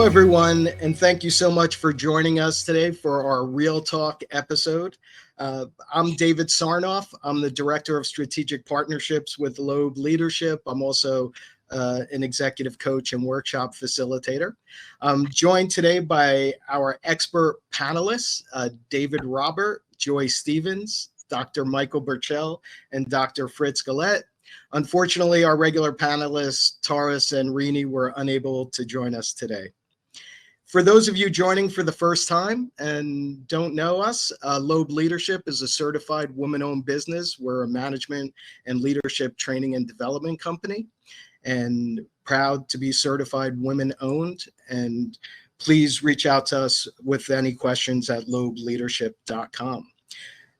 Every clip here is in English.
everyone, and thank you so much for joining us today for our Real Talk episode. I'm David Sarnoff. I'm the Director of Strategic Partnerships with Loeb Leadership. I'm also an executive coach and workshop facilitator. I'm joined today by our expert panelists, David Robert, Joy Stevens, Dr. Michael Burchell, and Dr. Fritz Gillette. Unfortunately, our regular panelists, Taurus and Rini, were unable to join us today. For those of you joining for the first time and don't know us, Loeb Leadership is a certified woman-owned business. We're a management and leadership training and development company, and proud to be certified women-owned. And please reach out to us with any questions at loebleadership.com.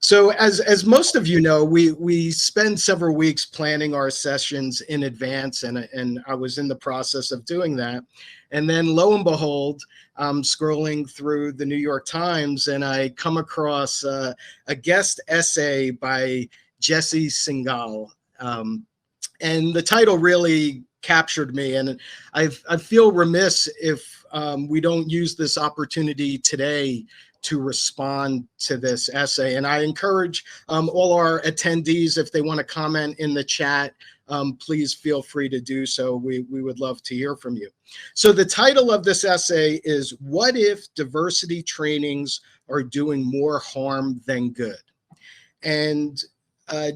So as most of you know, we spend several weeks planning our sessions in advance, and I was in the process of doing that. And then lo and behold, I'm scrolling through the New York Times and I come across a guest essay by Jesse Singal. And the title really captured me. And I feel remiss if we don't use this opportunity today to respond to this essay. And I encourage all our attendees, if they want to comment in the chat, please feel free to do so. We would love to hear from you. So the title of this essay is, "What if diversity trainings are doing more harm than good?" And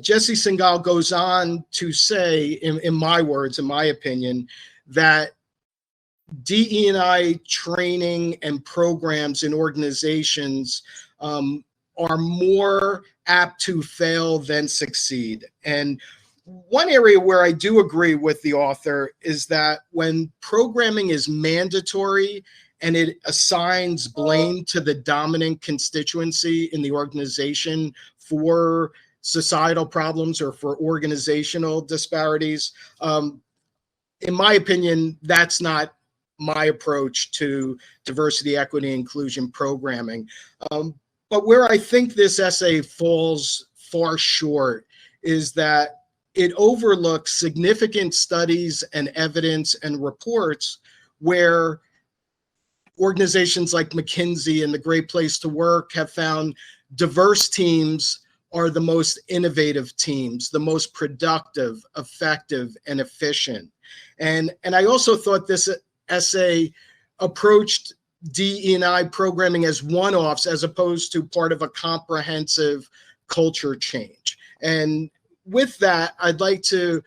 Jesse Singal goes on to say, in my words, in my opinion, that DE&I training and programs in organizations are more apt to fail than succeed. And one area where I do agree with the author is that when programming is mandatory and it assigns blame to the dominant constituency in the organization for societal problems or for organizational disparities, in my opinion, that's not my approach to diversity, equity, inclusion programming. But where I think this essay falls far short is that it overlooks significant studies and evidence and reports where organizations like McKinsey and the Great Place to Work have found diverse teams are the most innovative teams, the most productive, effective, and efficient. And I also thought this essay approached DE&I programming as one-offs as opposed to part of a comprehensive culture change. And with that, I'd like to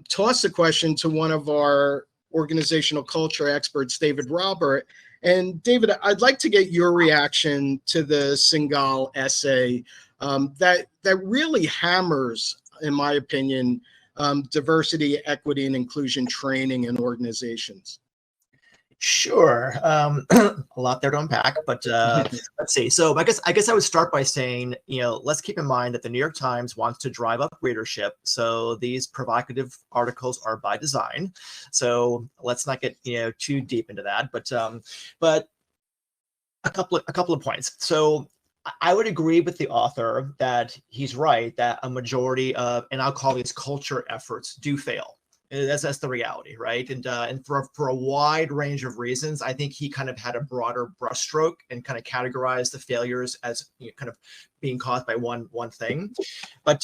toss a question to one of our organizational culture experts, David Robert. And David, I'd like to get your reaction to the Singal essay that really hammers, in my opinion, diversity, equity, and inclusion training in organizations. Sure. A lot there to unpack, but let's see. So I guess I would start by saying, let's keep in mind that the New York Times wants to drive up readership. So these provocative articles are by design. So let's not get too deep into that. But a couple of points. So I would agree with the author that he's right that a majority of, and I'll call these culture efforts, do fail. That's the reality, right? And for a wide range of reasons, I think he kind of had a broader brushstroke and kind of categorized the failures as kind of being caused by one thing, but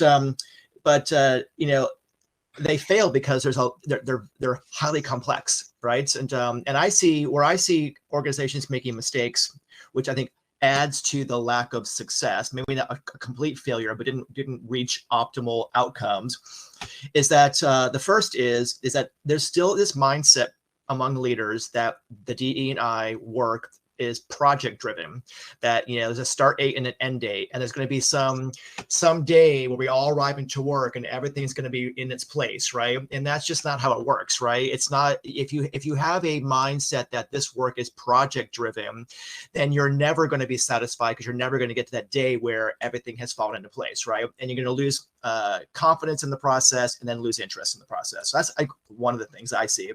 they fail because they're highly complex, right? And I see organizations making mistakes, which I think adds to the lack of success, maybe not a complete failure, but didn't reach optimal outcomes, is that the first is that there's still this mindset among leaders that the DE&I work is project driven, that there's a start date and an end date, and there's going to be some day where we all arrive into work and everything's going to be in its place, right? And that's just not how it works, right? It's not. If you have a mindset that this work is project driven, then you're never going to be satisfied, because you're never going to get to that day where everything has fallen into place, right? And you're going to lose confidence in the process and then lose interest in the process. So that's one of the things I see.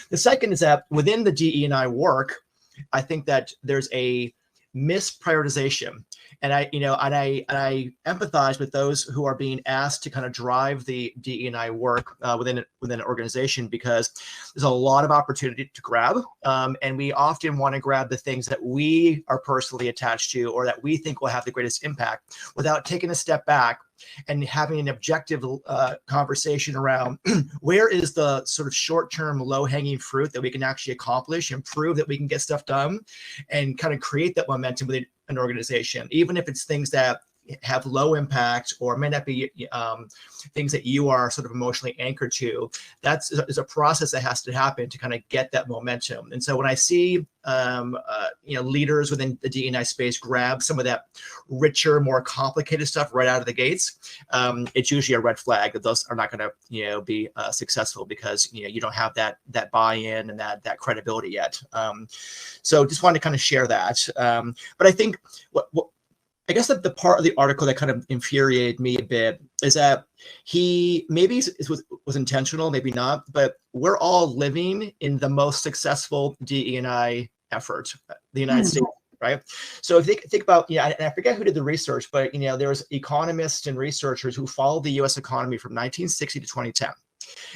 The second is that within the DE&I work, I think that there's a misprioritization And I empathize with those who are being asked to kind of drive the DE&I work within an organization, because there's a lot of opportunity to grab, and we often want to grab the things that we are personally attached to or that we think will have the greatest impact, without taking a step back and having an objective conversation around where is the sort of short-term low-hanging fruit that we can actually accomplish and prove that we can get stuff done, and kind of create that momentum within an organization, even if it's things that have low impact or may not be things that you are sort of emotionally anchored to. That's is a process that has to happen to kind of get that momentum. And so when I see leaders within the DE&I space grab some of that richer, more complicated stuff right out of the gates, it's usually a red flag that those are not going to be successul, because you don't have that buy-in and that credibility yet. So just wanted to kind of share that. But I think what I guess that the part of the article that kind of infuriated me a bit is that he maybe was intentional, maybe not, but we're all living in the most successful DE&I effort, the United States, right? So if you think about, and I forget who did the research, but there was economists and researchers who followed the U.S. economy from 1960 to 2010.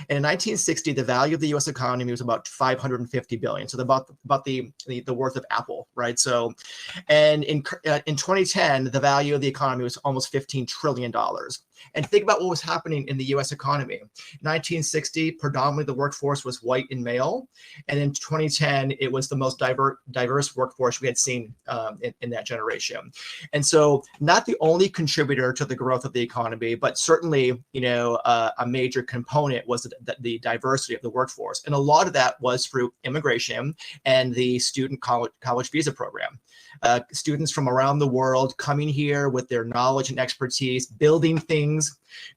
And in 1960, the value of the U.S. economy was about 550 billion, so about the worth of Apple, right? So, and in 2010, the value of the economy was almost $15 trillion. And think about what was happening in the U.S. economy. In 1960, predominantly the workforce was white and male, and in 2010, it was the most diverse workforce we had seen in that generation. And so, not the only contributor to the growth of the economy, but certainly, a major component was the diversity of the workforce, and a lot of that was through immigration and the student college visa program. Students from around the world coming here with their knowledge and expertise, building things,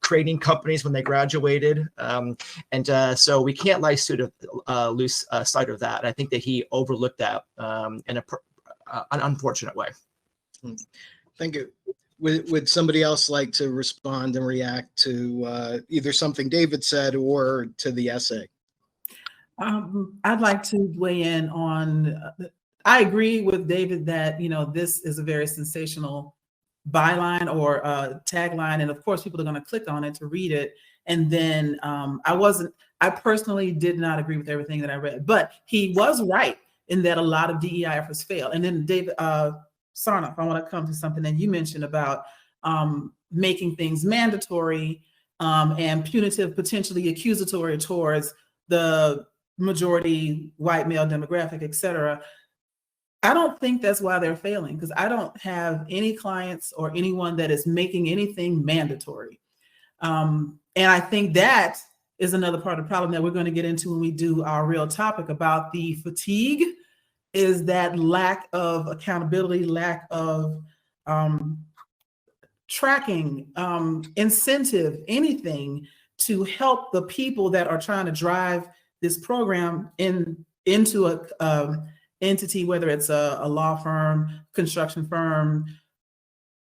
creating companies when they graduated. So we can't lose sight of that. And I think that he overlooked that in an unfortunate way. Thank you. Would somebody else like to respond and react to either something David said or to the essay? I'd like to weigh in on, I agree with David that, this is a very sensational byline or tagline. And of course, people are going to click on it to read it. And then I personally did not agree with everything that I read, but he was right in that a lot of DEI efforts fail. And then David Sarnoff, I want to come to something that you mentioned about making things mandatory and punitive, potentially accusatory towards the majority white male demographic, et cetera. I don't think that's why they're failing, because I don't have any clients or anyone that is making anything mandatory. And I think that is another part of the problem that we're going to get into when we do our real topic about the fatigue, is that lack of accountability, lack of tracking, incentive, anything to help the people that are trying to drive this program into a entity, whether it's a law firm, construction firm,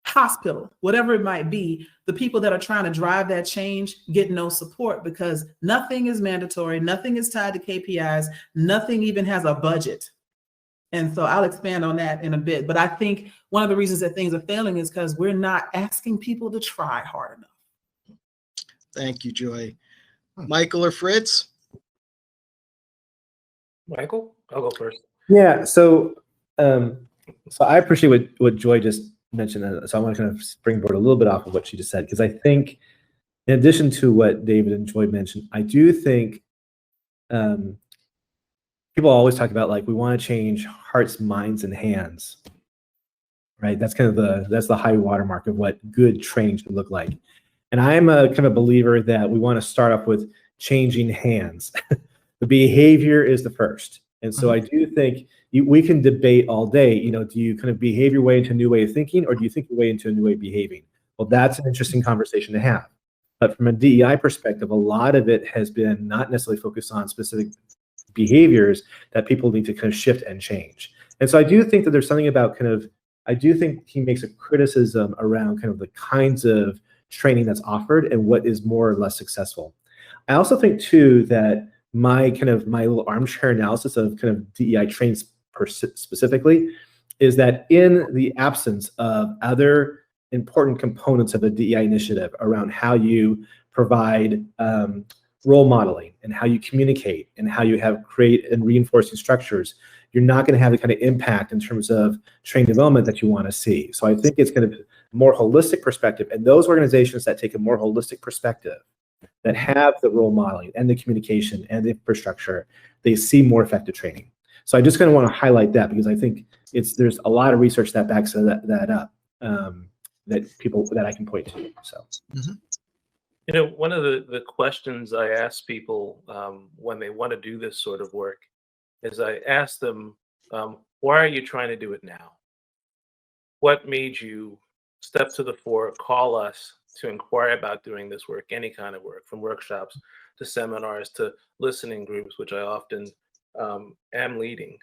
hospital, whatever it might be. The people that are trying to drive that change get no support, because nothing is mandatory, nothing is tied to KPIs, nothing even has a budget. And so I'll expand on that in a bit. But I think one of the reasons that things are failing is because we're not asking people to try hard enough. Thank you, Joy. Michael or Fritz? Michael, I'll go first. Yeah, so I appreciate what Joy just mentioned. So I want to kind of springboard a little bit off of what she just said, because I think, in addition to what David and Joy mentioned, I do think people always talk about, like, we want to change hearts, minds, and hands, right? That's kind of the high watermark of what good training should look like. And I'm a kind of believer that we want to start off with changing hands. The behavior is the first. And so I do think we can debate all day, do you kind of behave your way into a new way of thinking, or do you think your way into a new way of behaving? Well, that's an interesting conversation to have. But from a DEI perspective, a lot of it has been not necessarily focused on specific behaviors that people need to kind of shift and change. And so I do think that there's something about I do think he makes a criticism around kind of the kinds of training that's offered and what is more or less successful. I also think too that my little armchair analysis of kind of DEI training specifically is that in the absence of other important components of a DEI initiative around how you provide role modeling and how you communicate and how you have create and reinforcing structures, you're not going to have the kind of impact in terms of training development that you want to see. So I think it's going to be a more holistic perspective, and those organizations that take a more holistic perspective, that have the role modeling and the communication and the infrastructure, they see more effective training. So I just kind of want to highlight that, because I think there's a lot of research that backs that up, that I can point to. So. You know, one of the questions I ask people when they want to do this sort of work is I ask them, why are you trying to do it now? What made you step to the fore, call us to inquire about doing this work, any kind of work, from workshops to seminars to listening groups, which I often am leading.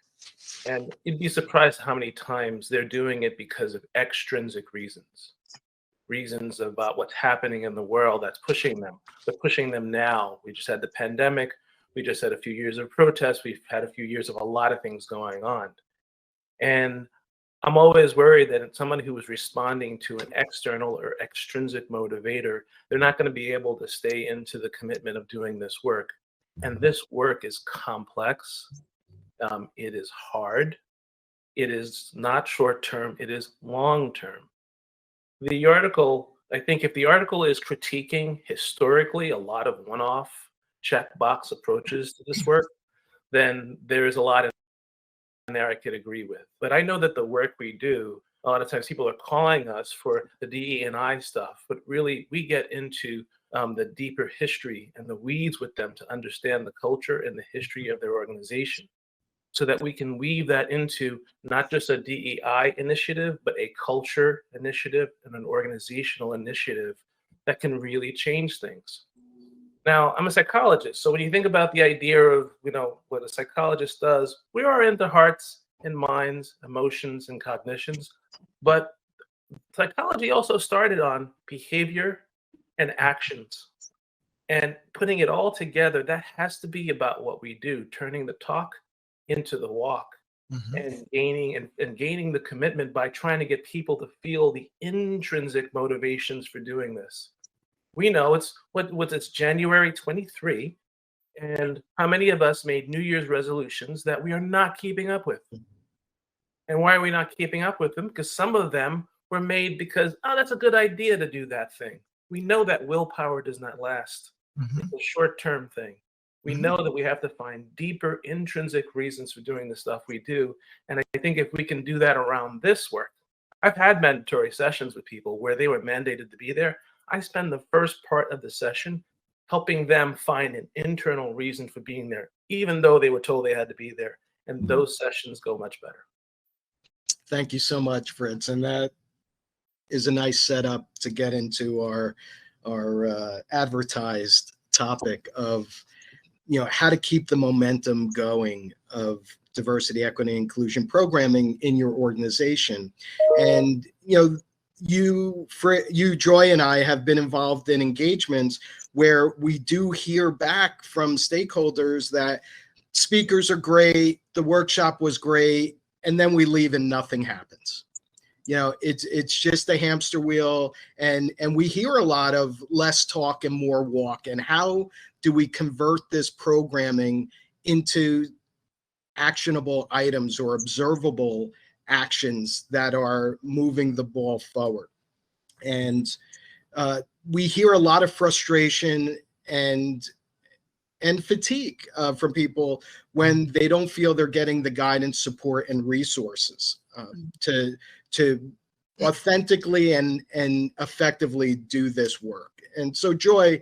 And you'd be surprised how many times they're doing it because of extrinsic reasons about what's happening in the world that's pushing them. They're pushing them now. We just had the pandemic. We just had a few years of protests. We've had a few years of a lot of things going on. And I'm always worried that someone who is responding to an external or extrinsic motivator, they're not going to be able to stay into the commitment of doing this work. And this work is complex. It is hard. It is not short term. It is long term. The article, I think if the article is critiquing historically a lot of one-off checkbox approaches to this work, then there is a lot in there I could agree with. But I know that the work we do, a lot of times people are calling us for the DE&I stuff, but really we get into the deeper history and the weeds with them to understand the culture and the history of their organization, so that we can weave that into not just a DEI initiative, but a culture initiative and an organizational initiative that can really change things. Now, I'm a psychologist, so when you think about the idea of, you know, what a psychologist does, we are into hearts and minds, emotions and cognitions, but psychology also started on behavior and actions. And putting it all together, that has to be about what we do, turning the talk into the walk, and gaining the commitment by trying to get people to feel the intrinsic motivations for doing this. We know it's January 23, and how many of us made New Year's resolutions that we are not keeping up with? And why are we not keeping up with them? Because some of them were made because, oh, that's a good idea to do that thing. We know that willpower does not last. It's a short-term thing. We know that we have to find deeper intrinsic reasons for doing the stuff we do. And I think if we can do that around this work, I've had mandatory sessions with people where they were mandated to be there. I spend the first part of the session helping them find an internal reason for being there, even though they were told they had to be there. And those sessions go much better. Thank you so much, Fritz. And that is a nice setup to get into our advertised topic of, you know, how to keep the momentum going of diversity, equity, inclusion programming in your organization. And, you know, you, Joy, and I have been involved in engagements where we do hear back from stakeholders that speakers are great, the workshop was great, and then we leave and nothing happens. You know, it's just a hamster wheel, and we hear a lot of less talk and more walk. And how do we convert this programming into actionable items or observable actions that are moving the ball forward? And we hear a lot of frustration and fatigue from people when they don't feel they're getting the guidance, support, and resources to authentically and effectively do this work. And so, Joy,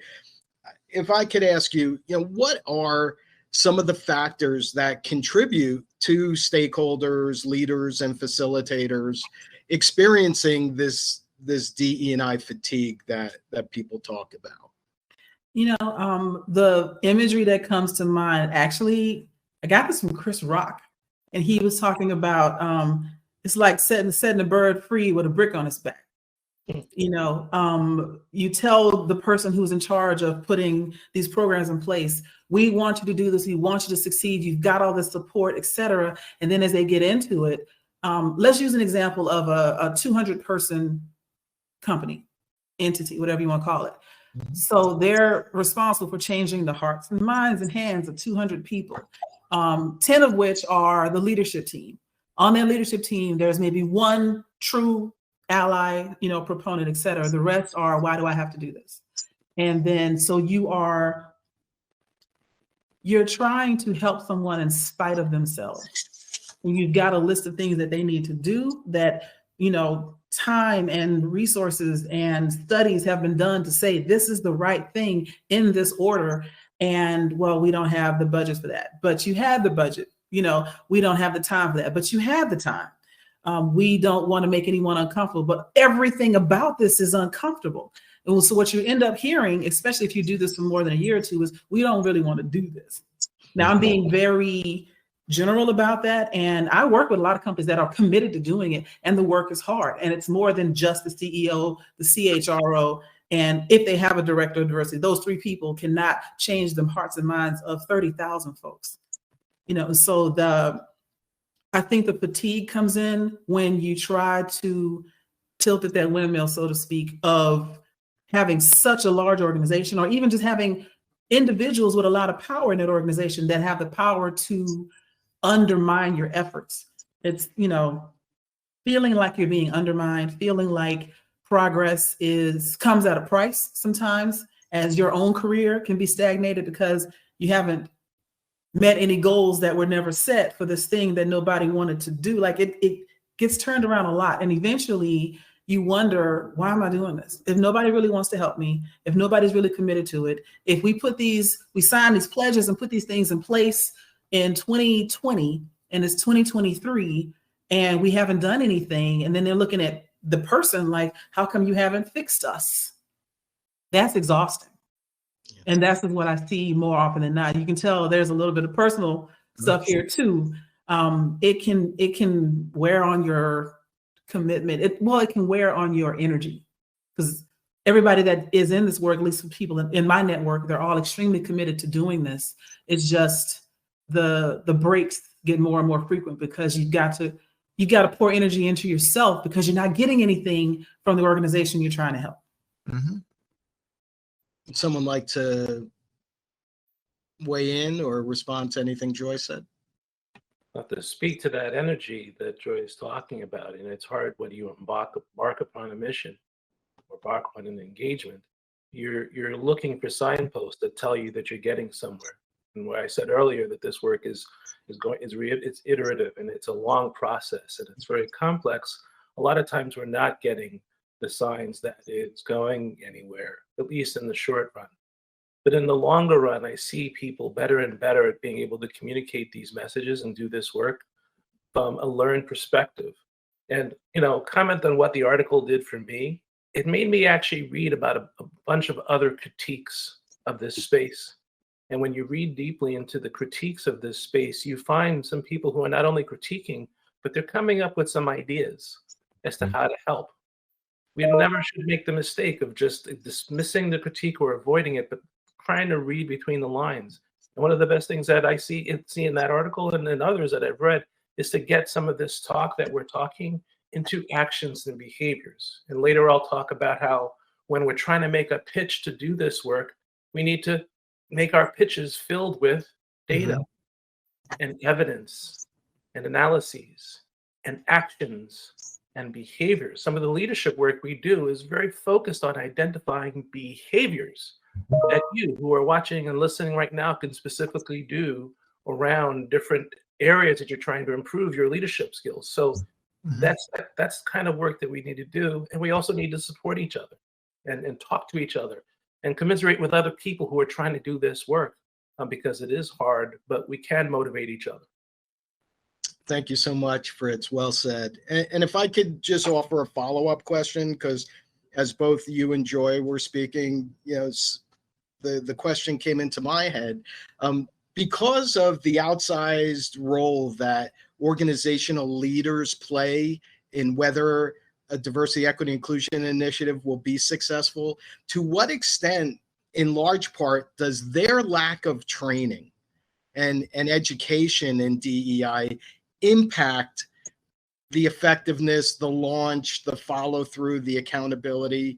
if I could ask you, you know, what are some of the factors that contribute to stakeholders, leaders, and facilitators experiencing this DE&I fatigue that people talk about? You know, the imagery that comes to mind, actually, I got this from Chris Rock, and he was talking about it's like setting a bird free with a brick on its back. You know, you tell the person who's in charge of putting these programs in place, we want you to do this, we want you to succeed, you've got all the support, etc. And then as they get into it, let's use an example of a 200-person company, entity, whatever you want to call it. So they're responsible for changing the hearts and minds and hands of 200 people, 10 of which are the leadership team. On their leadership team, there's maybe one true ally, proponent, et cetera. The rest are, why do I have to do this? And then, so you're trying to help someone in spite of themselves. And you've got a list of things that they need to do that, time and resources and studies have been done to say, this is the right thing in this order. And well, we don't have the budget for that, but you have the budget. We don't have the time for that, but you have the time. We don't want to make anyone uncomfortable, but everything about this is uncomfortable. And so what you end up hearing, especially if you do this for more than a year or two, is we don't really want to do this. Now, I'm being very general about that. And I work with a lot of companies that are committed to doing it, and the work is hard. And it's more than just the CEO, the CHRO, and if they have a director of diversity, those three people cannot change the hearts and minds of 30,000 folks. So I think the fatigue comes in when you try to tilt at that windmill, so to speak, of having such a large organization, or even just having individuals with a lot of power in that organization that have the power to undermine your efforts. It's, feeling like you're being undermined, feeling like progress comes at a price sometimes, as your own career can be stagnated because you haven't met any goals that were never set for this thing that nobody wanted to do. Like it gets turned around a lot. And eventually you wonder, why am I doing this? If nobody really wants to help me, if nobody's really committed to it, if we sign these pledges and put these things in place in 2020 and it's 2023 and we haven't done anything, and then they're looking at the person like, how come you haven't fixed us? That's exhausting. And that's what I see more often than not. You can tell there's a little bit of personal stuff here too. It can wear on your commitment. It can wear on your energy, because everybody that is in this work, at least people in my network, they're all extremely committed to doing this. It's just the breaks get more and more frequent because you've got to pour energy into yourself because you're not getting anything from the organization you're trying to help. Mm-hmm. Someone like to weigh in or respond to anything Joy said? Not to speak to that energy that Joy is talking about, and it's hard when you embark upon a mission or embark upon an engagement. You're looking for signposts that tell you that you're getting somewhere. And where I said earlier that this work is iterative and it's a long process and it's very complex. A lot of times we're not getting the signs that it's going anywhere, at least in the short run. But in the longer run, I see people better and better at being able to communicate these messages and do this work from a learned perspective. And, comment on what the article did for me. It made me actually read about a bunch of other critiques of this space. And when you read deeply into the critiques of this space, you find some people who are not only critiquing, but they're coming up with some ideas as to how to help. We never should make the mistake of just dismissing the critique or avoiding it, but trying to read between the lines. And one of the best things that I see in that article and in others that I've read is to get some of this talk that we're talking into actions and behaviors. And later I'll talk about how when we're trying to make a pitch to do this work, we need to make our pitches filled with data and evidence and analyses and actions and behaviors. Some of the leadership work we do is very focused on identifying behaviors that you who are watching and listening right now can specifically do around different areas that you're trying to improve your leadership skills. So that's kind of work that we need to do. And we also need to support each other and talk to each other and commiserate with other people who are trying to do this work because it is hard, but we can motivate each other. Thank you so much, Fritz. Well said. And if I could just offer a follow-up question, because as both you and Joy were speaking, the question came into my head. Because of the outsized role that organizational leaders play in whether a diversity, equity, inclusion initiative will be successful, to what extent, in large part, does their lack of training and education in DEI impact the effectiveness, the launch, the follow through, the accountability.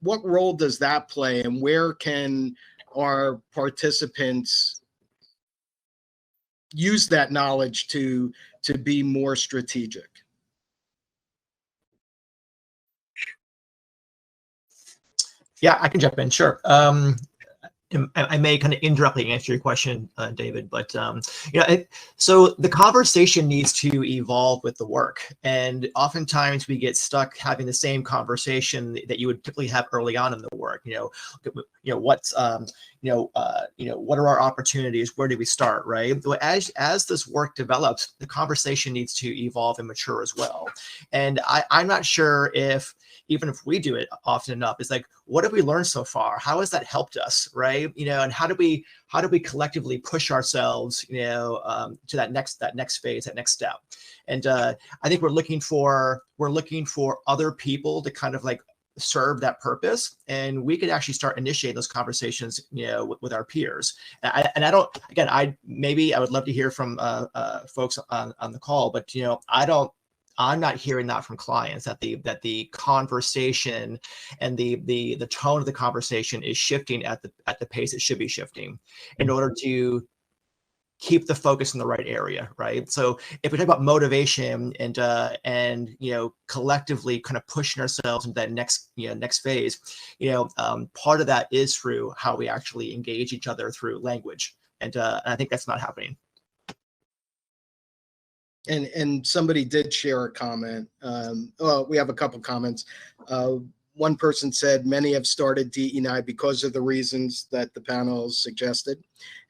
What role does that play, and where can our participants use that knowledge to be more strategic? Yeah, I can jump in. Sure. I may kind of indirectly answer your question, David, but so the conversation needs to evolve with the work, and oftentimes we get stuck having the same conversation that you would typically have early on in the work. What are our opportunities? Where do we start? Right. As this work develops, the conversation needs to evolve and mature as well. And I'm not sure if, even if we do it often enough, it's like, what have we learned so far? How has that helped us, right? And how do we collectively push ourselves, to that next phase, that next step? And I think we're looking for other people to kind of like serve that purpose, and we could actually start initiating those conversations, with our peers. And I don't, again, I would love to hear from folks on the call, but I'm not hearing that from clients, that the conversation and the tone of the conversation is shifting at the pace it should be shifting in order to keep the focus in the right area, right? So if we talk about motivation and collectively kind of pushing ourselves into that next phase, part of that is through how we actually engage each other through language, and I think that's not happening. And somebody did share a comment. We have a couple comments. One person said, many have started DE&I because of the reasons that the panel suggested.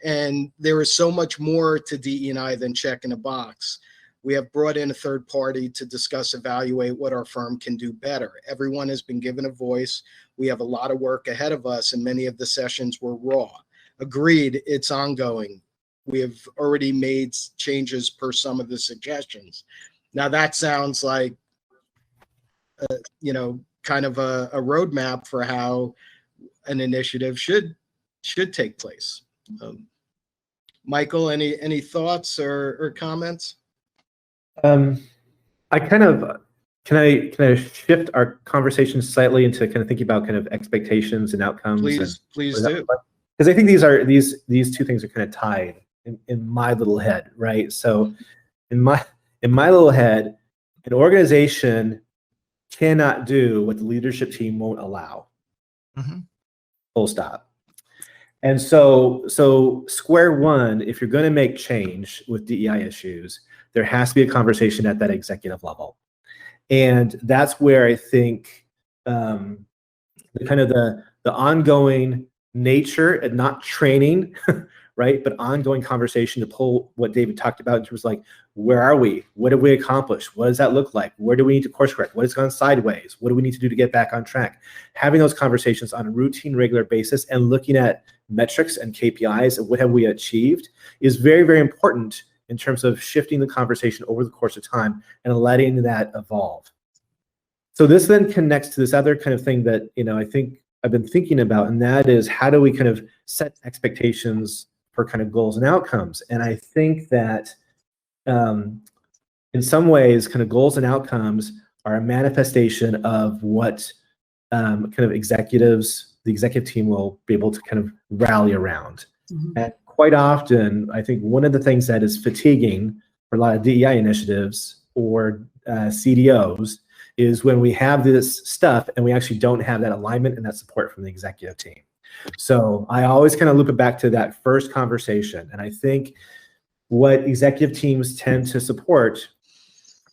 And there is so much more to DE&I than checking a box. We have brought in a third party to discuss, evaluate what our firm can do better. Everyone has been given a voice. We have a lot of work ahead of us, and many of the sessions were raw. Agreed, it's ongoing. We have already made changes per some of the suggestions. Now that sounds like, kind of a roadmap for how an initiative should take place. Michael, any thoughts or comments? Can I shift our conversation slightly into kind of thinking about kind of expectations and outcomes? Please do. Because I think these two things are kind of tied in my little head, right? So in my little head, an organization cannot do what the leadership team won't allow. Mm-hmm. Full stop. And so square one, if you're going to make change with DEI issues, there has to be a conversation at that executive level. And that's where I think the ongoing nature and not training, right, but ongoing conversation to pull what David talked about in terms of like, where are we? What have we accomplished? What does that look like? Where do we need to course correct? What has gone sideways? What do we need to do to get back on track? Having those conversations on a routine, regular basis and looking at metrics and KPIs of what have we achieved is very, very important in terms of shifting the conversation over the course of time and letting that evolve. So this then connects to this other kind of thing that, I think I've been thinking about, and that is, how do we kind of set expectations for kind of goals and outcomes? And I think that in some ways, kind of goals and outcomes are a manifestation of what kind of the executive team will be able to kind of rally around. Mm-hmm. And quite often, I think one of the things that is fatiguing for a lot of DEI initiatives or CDOs is when we have this stuff and we actually don't have that alignment and that support from the executive team. So I always kind of loop it back to that first conversation. And I think what executive teams tend to support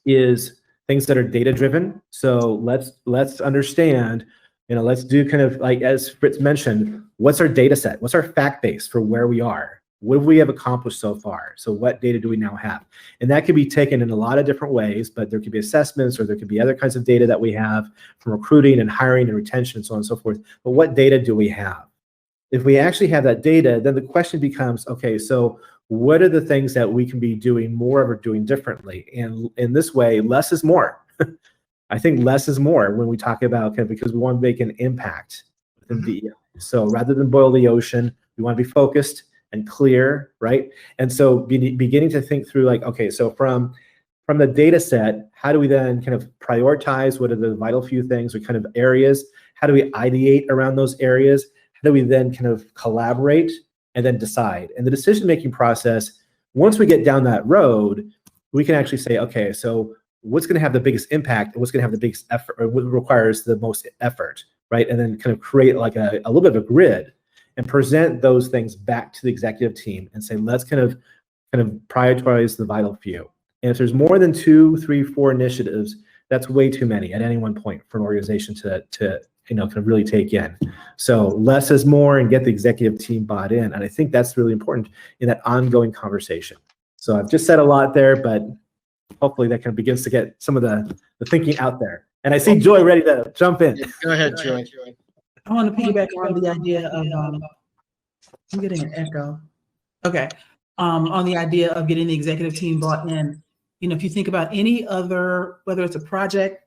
is things that are data driven. So let's understand, let's do kind of like, as Fritz mentioned, what's our data set? What's our fact base for where we are? What have we accomplished so far? So what data do we now have? And that can be taken in a lot of different ways, but there could be assessments or there could be other kinds of data that we have from recruiting and hiring and retention and so on and so forth. But what data do we have? If we actually have that data, then the question becomes, okay, so what are the things that we can be doing more of or doing differently? And in this way, less is more. I think less is more when we talk about, because we want to make an impact within DEI. So rather than boil the ocean, we want to be focused and clear, right? And so beginning to think through like, okay, so from from the data set, how do we then kind of prioritize what are the vital few things or kind of areas? How do we ideate around those areas? How do we then kind of collaborate and then decide? And the decision-making process, once we get down that road, we can actually say, okay, so what's going to have the biggest impact and what's going to have the biggest effort, or what requires the most effort, right? And then kind of create like a little bit of a grid and present those things back to the executive team and say, let's kind of prioritize the vital few. And if there's more than 2, 3, 4 initiatives, that's way too many at any one point for an organization to kind of really take in. So less is more, and get the executive team bought in. And I think that's really important in that ongoing conversation. So I've just said a lot there, but hopefully that kind of begins to get some of the thinking out there. And I see Joy ready to jump in. Yeah, go ahead, Joy. I want to piggyback on the idea of, I'm getting an echo. Okay. On the idea of getting the executive team bought in. If you think about any other, whether it's a project,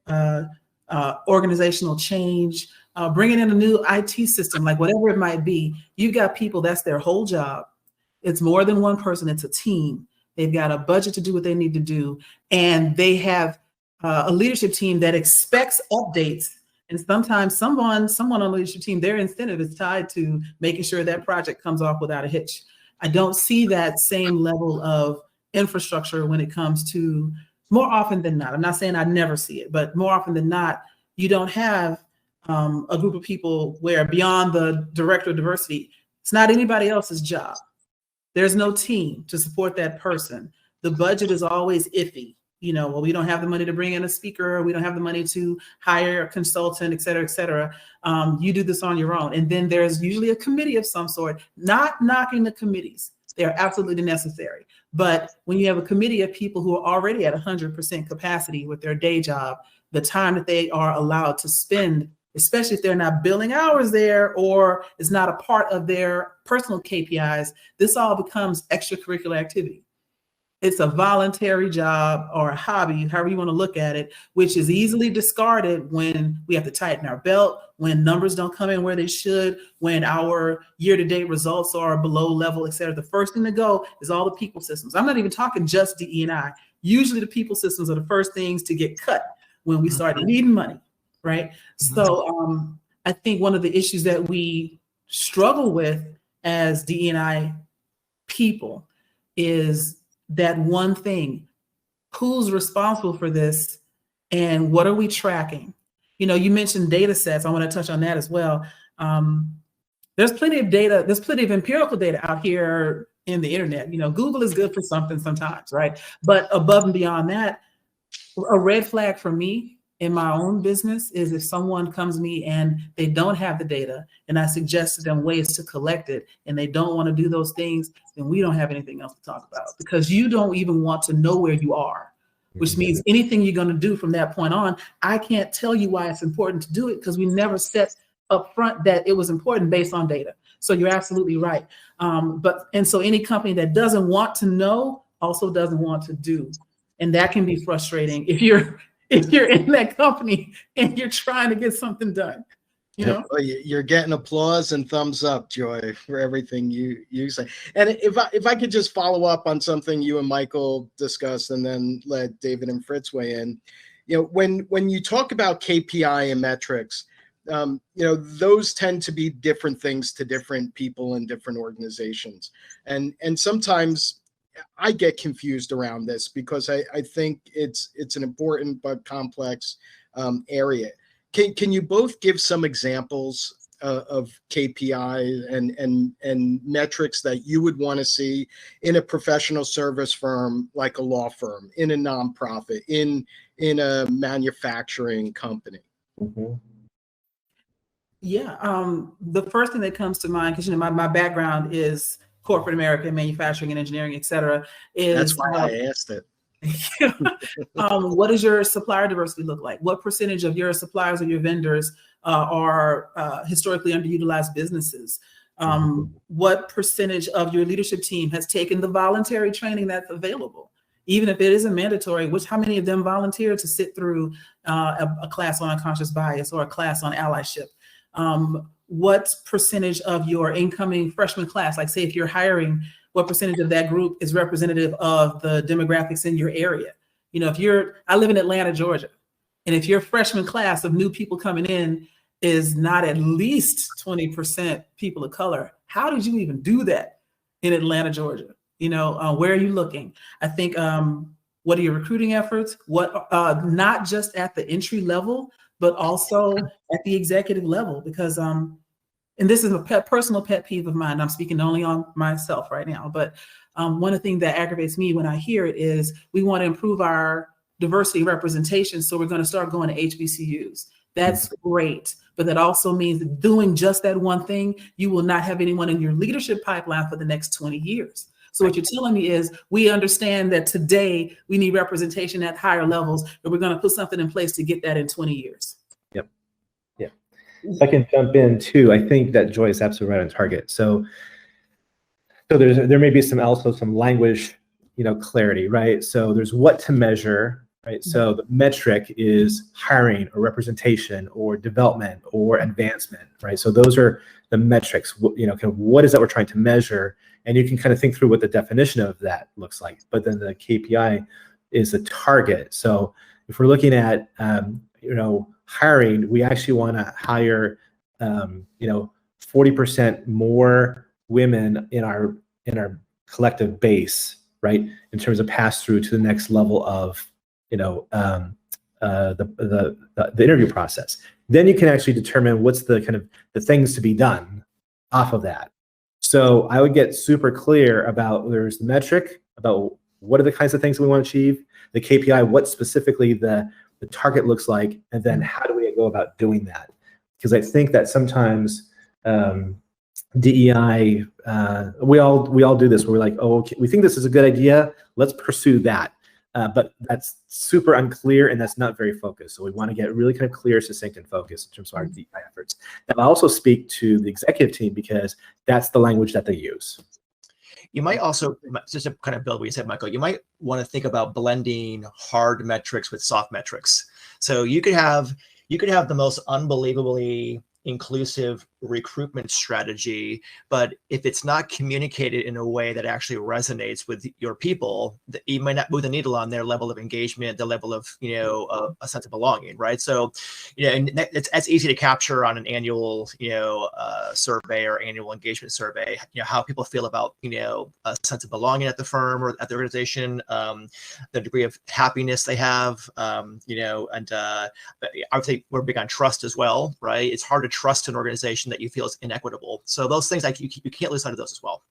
organizational change, bringing in a new IT system, like whatever it might be, you've got people, that's their whole job. It's more than one person, it's a team. They've got a budget to do what they need to do. And they have a leadership team that expects updates. And sometimes someone on the leadership team, their incentive is tied to making sure that project comes off without a hitch. I don't see that same level of infrastructure when it comes to, more often than not, I'm not saying I never see it, but more often than not, you don't have a group of people where beyond the director of diversity, it's not anybody else's job. There's no team to support that person. The budget is always iffy. Well, we don't have the money to bring in a speaker. We don't have the money to hire a consultant, et cetera, et cetera. You do this on your own. And then there's usually a committee of some sort, not knocking the committees. They are absolutely necessary. But when you have a committee of people who are already at 100% capacity with their day job, the time that they are allowed to spend, especially if they're not billing hours there or it's not a part of their personal KPIs, this all becomes extracurricular activity. It's a voluntary job or a hobby, however you want to look at it, which is easily discarded when we have to tighten our belt, when numbers don't come in where they should, when our year-to-date results are below level, et cetera. The first thing to go is all the people systems. I'm not even talking just DE&I. Usually the people systems are the first things to get cut when we start needing money, right? So I think one of the issues that we struggle with as DE&I people is that one thing: who's responsible for this and what are we tracking? You mentioned data sets. I want to touch on that as well. There's plenty of data. There's plenty of empirical data out here in the internet. Google is good for something sometimes, right? But above and beyond that, a red flag for me in my own business is if someone comes to me and they don't have the data and I suggest to them ways to collect it and they don't want to do those things, then we don't have anything else to talk about, because you don't even want to know where you are, which means anything you're going to do from that point on, I can't tell you why it's important to do it because we never set up front that it was important based on data. So you're absolutely right. And so any company that doesn't want to know also doesn't want to do. And that can be frustrating if you're in that company and you're trying to get something done. Well, you're getting applause and thumbs up, Joy, for everything you say. And if I could just follow up on something you and Michael discussed, and then let David and Fritz weigh in. When you talk about KPI and metrics, those tend to be different things to different people in different organizations, and sometimes I get confused around this because I think it's an important but complex area. Can you both give some examples of KPI and metrics that you would want to see in a professional service firm, like a law firm, in a nonprofit, in a manufacturing company? Mm-hmm. Yeah, the first thing that comes to mind, because my background is corporate America, manufacturing and engineering, et cetera, is that's why I asked it. What does your supplier diversity look like? What percentage of your suppliers or your vendors are historically underutilized businesses? What percentage of your leadership team has taken the voluntary training that's available? Even if it isn't mandatory, how many of them volunteer to sit through a class on unconscious bias or a class on allyship? What percentage of your incoming freshman class, like say if you're hiring, what percentage of that group is representative of the demographics in your area? You know, I live in Atlanta, Georgia, and if your freshman class of new people coming in is not at least 20% people of color, how did you even do that in Atlanta, Georgia? You know, where are you looking? I think, what are your recruiting efforts? What, not just at the entry level, but also at the executive level, because, and this is a personal pet peeve of mine. I'm speaking only on myself right now, but one of the things that aggravates me when I hear it is we want to improve our diversity representation, so we're going to start going to HBCUs. That's great, but that also means that doing just that one thing, you will not have anyone in your leadership pipeline for the next 20 years. So what you're telling me is we understand that today we need representation at higher levels, and we're going to put something in place to get that in 20 years. Yep. Yeah. If I can jump in too, I think that Joy is absolutely right on target. So there may be some language, clarity, right? So there's what to measure, right? So the metric is hiring or representation or development or advancement, right? So those are the metrics, kind of what is that we're trying to measure? And you can kind of think through what the definition of that looks like. But then the KPI is the target. So if we're looking at, hiring, we actually want to hire, 40% more women in our collective base, right? In terms of pass through to the next level of, the interview process. Then you can actually determine what's the kind of the things to be done off of that. So I would get super clear about there's the metric, about what are the kinds of things we want to achieve, the KPI, what specifically the target looks like, and then how do we go about doing that? Because I think that sometimes DEI, we all do this where we're like, oh, okay, we think this is a good idea, let's pursue that. But that's super unclear and that's not very focused. So we want to get really kind of clear, succinct, and focused in terms of our DEI efforts. And I also speak to the executive team because that's the language that they use. You might also, just to kind of build what you said, Michael, you might want to think about blending hard metrics with soft metrics. So you could have the most unbelievably inclusive recruitment strategy, but if it's not communicated in a way that actually resonates with your people, you might not move the needle on their level of engagement, the level of, a sense of belonging, right? So, and that's easy to capture on an annual, survey or annual engagement survey, how people feel about, a sense of belonging at the firm or at the organization, the degree of happiness they have, and I would say we're big on trust as well, right? It's hard to trust an organization that you feel is inequitable. So those things, you can't lose sight of those as well.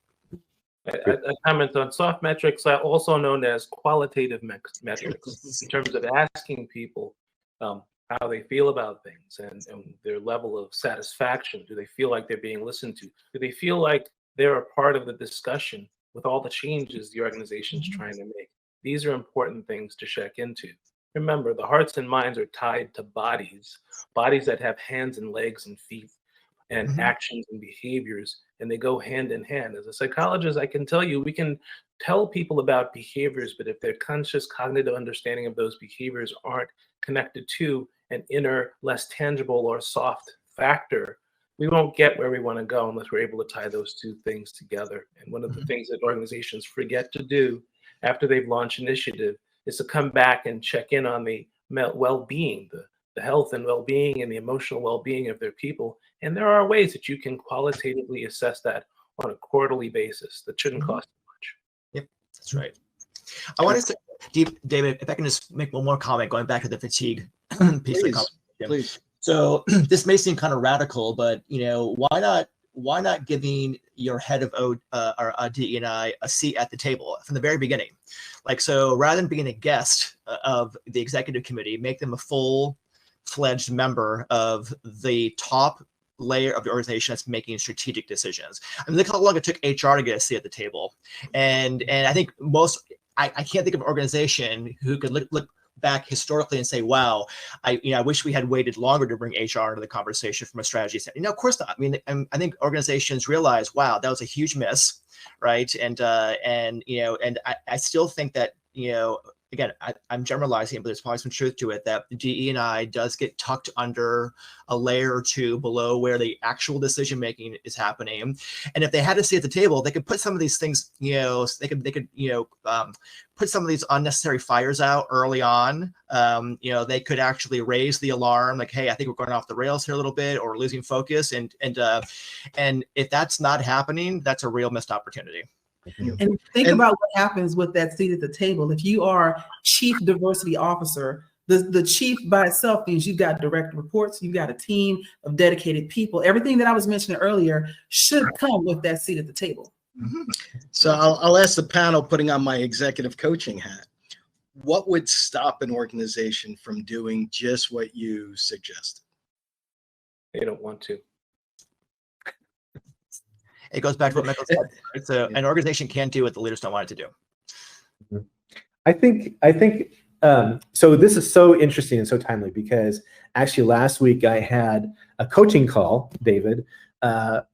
I comment on soft metrics, also known as qualitative metrics, in terms of asking people how they feel about things and their level of satisfaction. Do they feel like they're being listened to? Do they feel like they're a part of the discussion with all the changes the organization is trying to make? These are important things to check into. Remember, the hearts and minds are tied to bodies that have hands and legs and feet and actions and behaviors, and they go hand in hand. As a psychologist, I can tell you, we can tell people about behaviors, but if their conscious cognitive understanding of those behaviors aren't connected to an inner, less tangible or soft factor, we won't get where we want to go unless we're able to tie those two things together. And one of the things that organizations forget to do after they've launched initiative is to come back and check in on the well-being, the health and well-being and the emotional well-being of their people. And there are ways that you can qualitatively assess that on a quarterly basis that shouldn't cost much. Yep, that's right. I want to say, David, if I can just make one more comment, going back to the fatigue piece of the conversation. Please. So this may seem kind of radical, but why not giving your head of DE&I a seat at the table from the very beginning? So rather than being a guest of the executive committee, make them a full-fledged member of the top layer of the organization that's making strategic decisions. I mean, look how long it took HR to get a seat at the table. And I think I can't think of an organization who could look back historically and say, wow, I wish we had waited longer to bring HR into the conversation from a strategy standpoint. Of course not. I mean, I think organizations realize, wow, that was a huge miss, right? And I still think that, again, I'm generalizing, but there's probably some truth to it, that DE&I does get tucked under a layer or two below where the actual decision making is happening. And if they had a seat at the table, they could put some of these things, they could put some of these unnecessary fires out early on. They could actually raise the alarm, like, hey, I think we're going off the rails here a little bit, or losing focus. And if that's not happening, that's a real missed opportunity. And think about what happens with that seat at the table. If you are chief diversity officer, the chief by itself means you've got direct reports, you've got a team of dedicated people. Everything that I was mentioning earlier should come with that seat at the table. So I'll ask the panel, putting on my executive coaching hat, what would stop an organization from doing just what you suggested? They don't want to. It goes back to what Michael said. Right? So an organization can't do what the leaders don't want it to do. I think so this is so interesting and so timely, because actually last week I had a coaching call, David,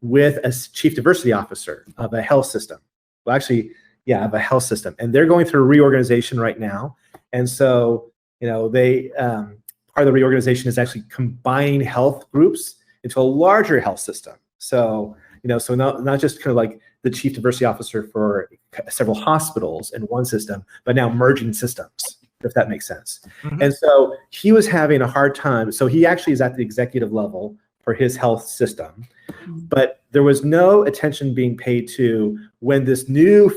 with a chief diversity officer of a health system. Well, actually, yeah, of a health system. And they're going through a reorganization right now. And so, they part of the reorganization is actually combining health groups into a larger health system. So, so not just kind of like the chief diversity officer for several hospitals in one system, but now merging systems, if that makes sense. Mm-hmm. And so he was having a hard time. So he actually is at the executive level for his health system, but there was no attention being paid to when this new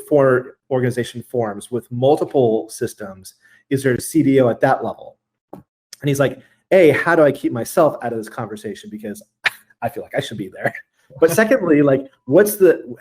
organization forms with multiple systems, is there a CDO at that level? And he's like, hey, how do I keep myself out of this conversation? Because I feel like I should be there. But secondly, like,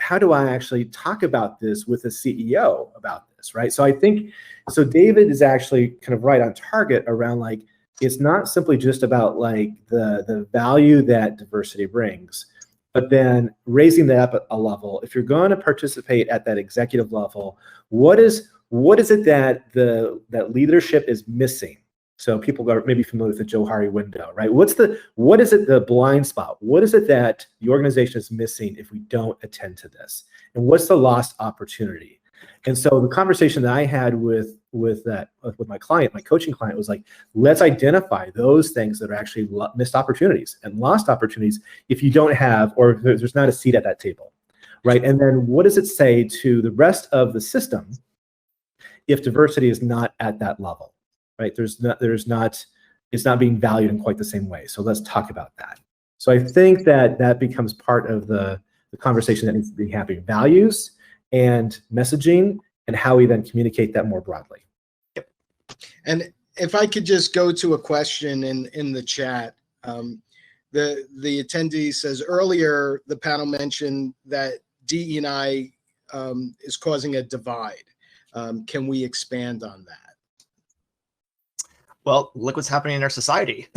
how do I actually talk about this with a CEO about this, right? So I think, so David is actually kind of right on target around, like, it's not simply just about like the value that diversity brings, but then raising that up a level. If you're going to participate at that executive level, what is it that that leadership is missing? So people are maybe familiar with the Johari window, right? What is it, the blind spot? What is it that the organization is missing if we don't attend to this? And what's the lost opportunity? And so the conversation that I had with my client, my coaching client, was like, let's identify those things that are actually missed opportunities and lost opportunities if you don't have, or if there's not a seat at that table, right? And then what does it say to the rest of the system if diversity is not at that level? Right? It's not being valued in quite the same way. So let's talk about that. So I think that becomes part of the conversation that needs to be happening: values and messaging, and how we then communicate that more broadly. Yep. And if I could just go to a question in the chat, the attendee says, earlier the panel mentioned that DE&I is causing a divide. Can we expand on that? Well, look what's happening in our society.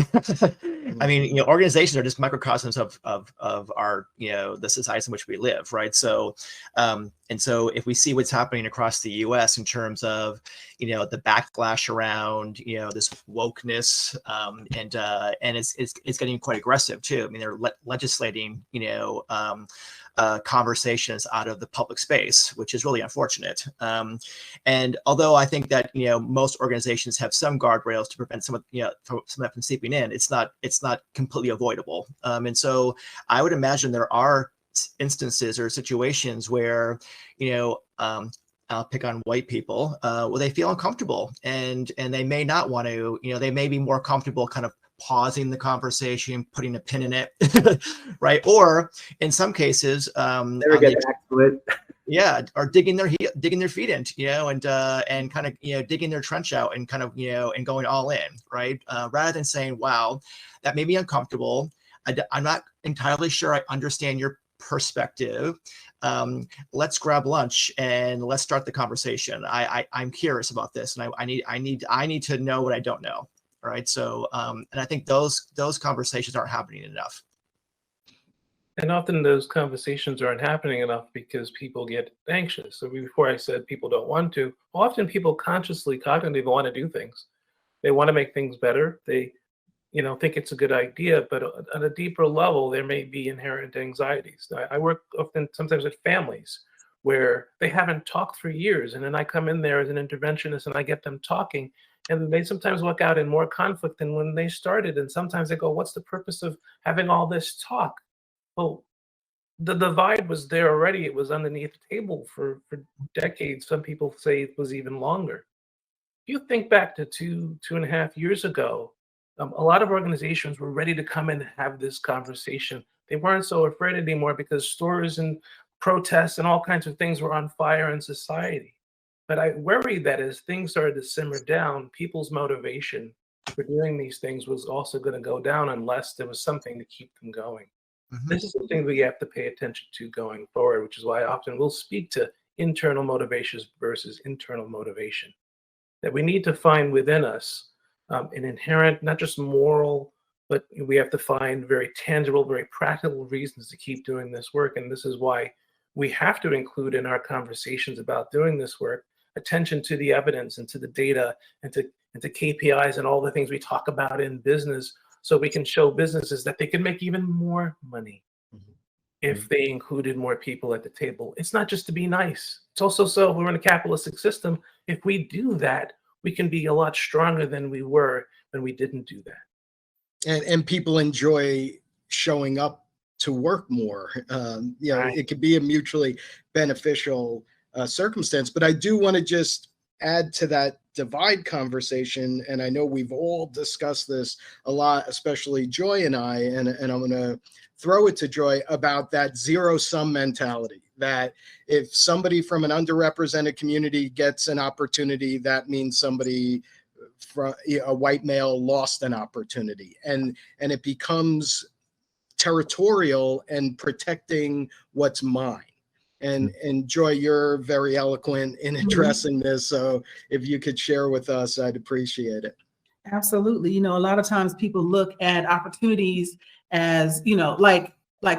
I mean, organizations are just microcosms of our, the societies in which we live, right? So, and so if we see what's happening across the U.S. in terms of, the backlash around, this wokeness, and it's getting quite aggressive too. I mean, they're legislating, conversations out of the public space, which is really unfortunate. And although I think that most organizations have some guardrails to prevent some of that from seeping in, it's not completely avoidable. And so I would imagine there are instances or situations where I'll pick on white people, where they feel uncomfortable and they may not want to. They may be more comfortable kind of pausing the conversation, putting a pin in it, right? Or in some cases, never get back to it. Yeah, or digging their feet in, and kind of digging their trench out and kind of and going all in, right? Rather than saying, "Wow, that made me uncomfortable. I'm not entirely sure I understand your perspective. Let's grab lunch and let's start the conversation. I'm curious about this, and I need to know what I don't know." Right. So, and I think those conversations aren't happening enough. And often those conversations aren't happening enough because people get anxious. So before I said people don't want to, often people cognitively want to do things. They want to make things better. They, think it's a good idea, but on a deeper level, there may be inherent anxieties. I work sometimes with families where they haven't talked for years. And then I come in there as an interventionist and I get them talking, and they sometimes walk out in more conflict than when they started. And sometimes they go, what's the purpose of having all this talk? Well, the divide was there already. It was underneath the table for decades. Some people say it was even longer. If you think back to 2.5 years ago, a lot of organizations were ready to come in and have this conversation. They weren't so afraid anymore because stores and protests and all kinds of things were on fire in society. But I worry that as things started to simmer down, people's motivation for doing these things was also going to go down unless there was something to keep them going. This is something we have to pay attention to going forward, which is why often we'll speak to internal motivations versus internal motivation. That we need to find within us an inherent, not just moral, but we have to find very tangible, very practical reasons to keep doing this work. And this is why we have to include in our conversations about doing this work attention to the evidence and to the data and to KPIs and all the things we talk about in business, so we can show businesses that they can make even more money if they included more people at the table. It's not just to be nice. It's also so we're in a capitalistic system. If we do that, we can be a lot stronger than we were when we didn't do that. And people enjoy showing up to work more. Right. It could be a mutually beneficial circumstance. But I do want to just add to that divide conversation, and I know we've all discussed this a lot, especially Joy and I, and I'm going to throw it to Joy about that zero-sum mentality, that if somebody from an underrepresented community gets an opportunity, that means somebody from a white male lost an opportunity, and it becomes territorial and protecting what's mine. And Joy, you're very eloquent in addressing this. So if you could share with us, I'd appreciate it. Absolutely. A lot of times people look at opportunities as, like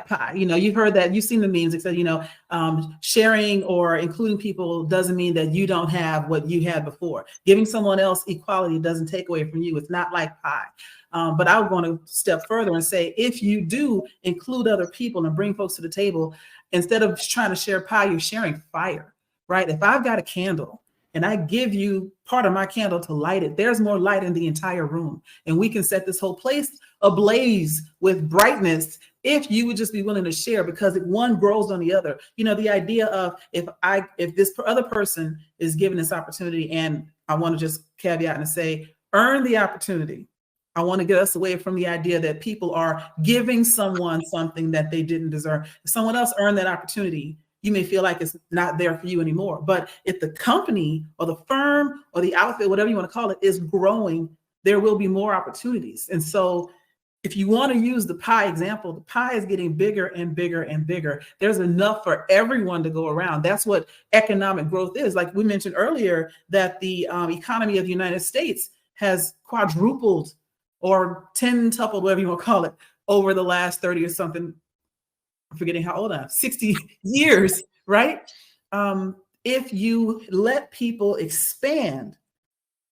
pie. You've heard that, you've seen the memes that said, sharing or including people doesn't mean that you don't have what you had before. Giving someone else equality doesn't take away from you. It's not like pie. But I would want to step further and say, if you do include other people and bring folks to the table, instead of trying to share pie, you're sharing fire, right? If I've got a candle and I give you part of my candle to light it, there's more light in the entire room. And we can set this whole place ablaze with brightness if you would just be willing to share, because one grows on the other. The idea of if this other person is given this opportunity, and I want to just caveat and say, earn the opportunity. I want to get us away from the idea that people are giving someone something that they didn't deserve. If someone else earned that opportunity, you may feel like it's not there for you anymore. But if the company or the firm or the outfit, whatever you want to call it, is growing, there will be more opportunities. And so if you want to use the pie example, the pie is getting bigger and bigger and bigger. There's enough for everyone to go around. That's what economic growth is. Like we mentioned earlier, that the economy of the United States has quadrupled or 10-tupled, whatever you want to call it, over the last 30 or something, I'm forgetting how old I am, 60 years, right? If you let people expand,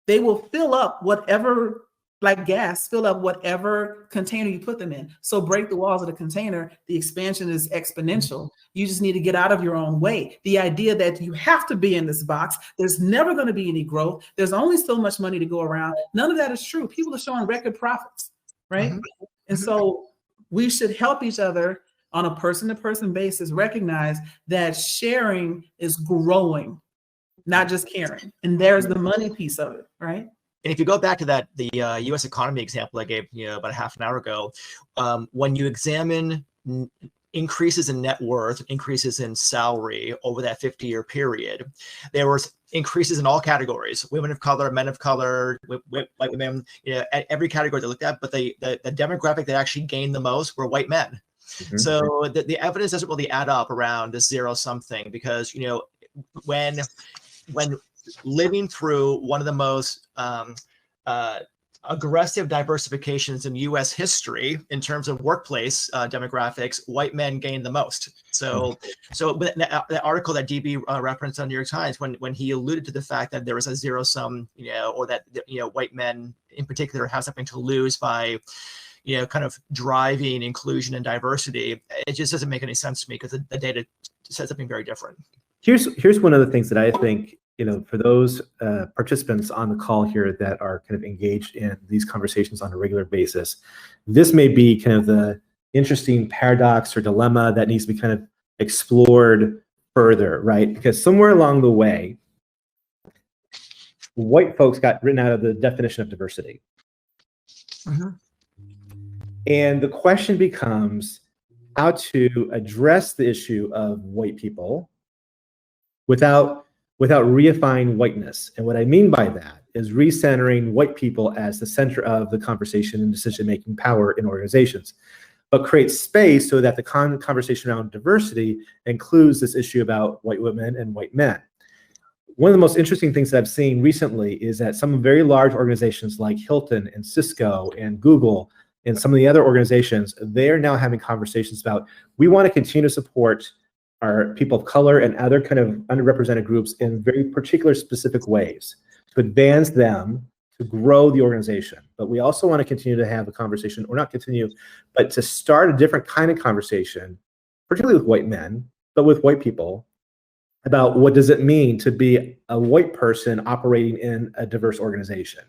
they will fill up whatever, like gas, fill up whatever container you put them in. So break the walls of the container, the expansion is exponential. You just need to get out of your own way. The idea that you have to be in this box, there's never going to be any growth, there's only so much money to go around, none of that is true. People are showing record profits, right? And so we should help each other on a person-to-person basis, recognize that sharing is growing, not just caring. And there's the money piece of it, right? And if you go back to the U.S. economy example I gave about a half an hour ago, when you examine increases in net worth, increases in salary over that 50-year period, there was increases in all categories: women of color, men of color, white women, at every category they looked at. But the demographic that actually gained the most were white men. So the evidence doesn't really add up around this zero-sum thing, because when living through one of the most aggressive diversifications in U.S. history in terms of workplace demographics, white men gained the most. So but the article that DB referenced on New York Times, when he alluded to the fact that there was a zero-sum, or that white men in particular have something to lose by kind of driving inclusion and diversity, it just doesn't make any sense to me, because the data says something very different. Here's one of the things that I think, for those participants on the call here that are kind of engaged in these conversations on a regular basis, this may be kind of the interesting paradox or dilemma that needs to be kind of explored further, right? Because somewhere along the way, white folks got written out of the definition of diversity. And the question becomes how to address the issue of white people without reifying whiteness. And what I mean by that is recentering white people as the center of the conversation and decision-making power in organizations, but create space so that the conversation around diversity includes this issue about white women and white men. One of the most interesting things that I've seen recently is that some very large organizations like Hilton and Cisco and Google and some of the other organizations, they're now having conversations about, we want to continue to support our people of color and other kind of underrepresented groups in very particular specific ways to advance them, to grow the organization. But we also want to continue to have a conversation, or not continue, but to start a different kind of conversation, particularly with white men, but with white people, about what does it mean to be a white person operating in a diverse organization.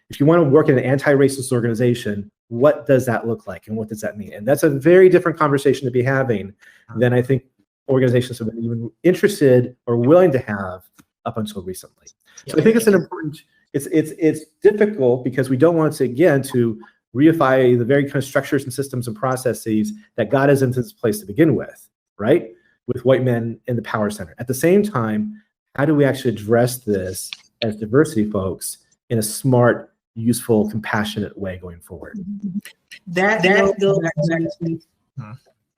If you want to work in an anti-racist organization, what does that look like and what does that mean? And that's a very different conversation to be having than I think organizations have been even interested or willing to have up until recently. So I think it's an important, it's difficult because we don't want to, again, to reify the very kind of structures and systems and processes that got us into this place to begin with, right? With white men in the power center. At the same time, how do we actually address this as diversity folks in a smart, useful, compassionate way going forward? That goes back to,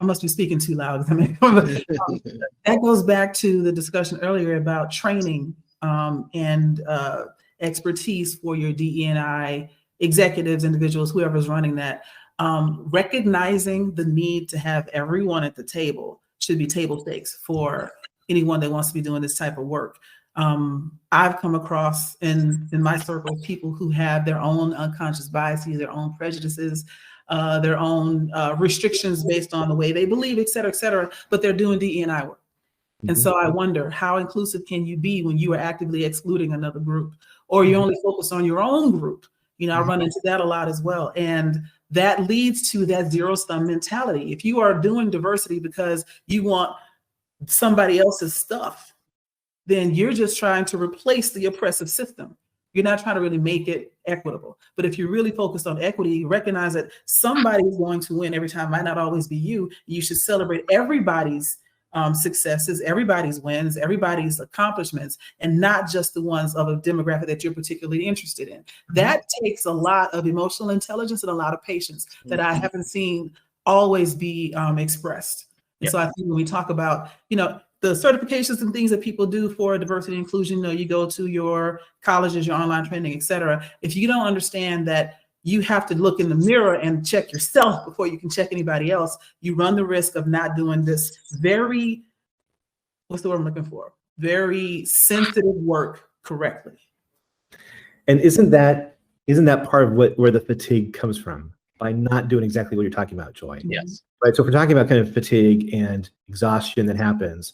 I must be speaking too loud. That goes back to the discussion earlier about training and expertise for your DE&I executives, individuals, whoever's running that. Recognizing the need to have everyone at the table should be table stakes for anyone that wants to be doing this type of work. I've come across in my circle people who have their own unconscious biases, their own prejudices, their own restrictions based on the way they believe, et cetera, but they're doing DE&I work. And so I wonder, how inclusive can you be when you are actively excluding another group, or you only focus on your own group? I run into that a lot as well. And that leads to that zero-sum mentality. If you are doing diversity because you want somebody else's stuff, then you're just trying to replace the oppressive system. You're not trying to really make it equitable. But if you're really focused on equity, recognize that somebody is going to win every time, might not always be you. You should celebrate everybody's successes, everybody's wins, everybody's accomplishments, and not just the ones of a demographic that you're particularly interested in. That takes a lot of emotional intelligence and a lot of patience that I haven't seen always be expressed. And so I think when we talk about, the certifications and things that people do for diversity and inclusion, you go to your colleges, your online training, et cetera. If you don't understand that you have to look in the mirror and check yourself before you can check anybody else, you run the risk of not doing this very, what's the word I'm looking for? Very sensitive work correctly. And isn't that part of where the fatigue comes from? By not doing exactly what you're talking about, Joy. Yes. Right. So if we're talking about kind of fatigue and exhaustion that happens,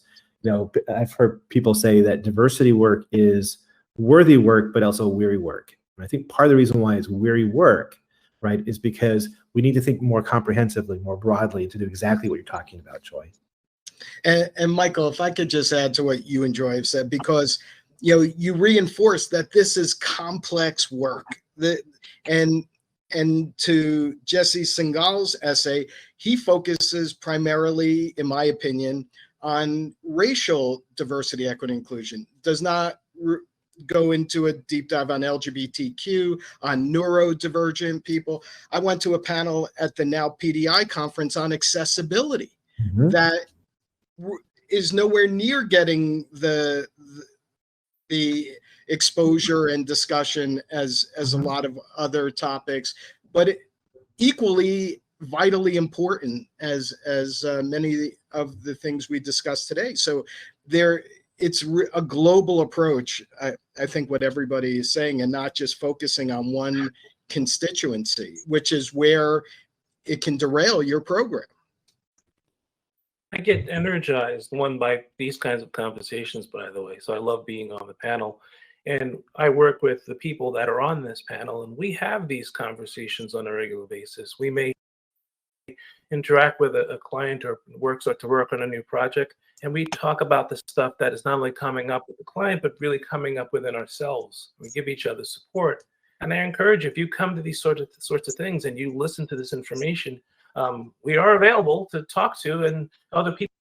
I've heard people say that diversity work is worthy work, but also weary work. And I think part of the reason why it's weary work, right, is because we need to think more comprehensively, more broadly to do exactly what you're talking about, Joy. And Michael, if I could just add to what you and Joy have said, because you reinforce that this is complex work. And to Jesse Singal's essay, he focuses primarily, in my opinion, on racial diversity, equity, inclusion. Does not go into a deep dive on LGBTQ, on neurodivergent people. I went to a panel at the Now PDI conference on accessibility that is nowhere near getting the exposure and discussion as a lot of other topics, but equally vitally important as many of the things we discussed today. So it's a global approach, I think, what everybody is saying, and not just focusing on one constituency, which is where it can derail your program. I get energized, one, by these kinds of conversations, by the way. So I love being on the panel. And I work with the people that are on this panel, and we have these conversations on a regular basis. We may interact with a client or to work on a new project, and we talk about the stuff that is not only coming up with the client, but really coming up within ourselves. We give each other support. And I encourage you, if you come to these sorts of things and you listen to this information, we are available to talk to, and other people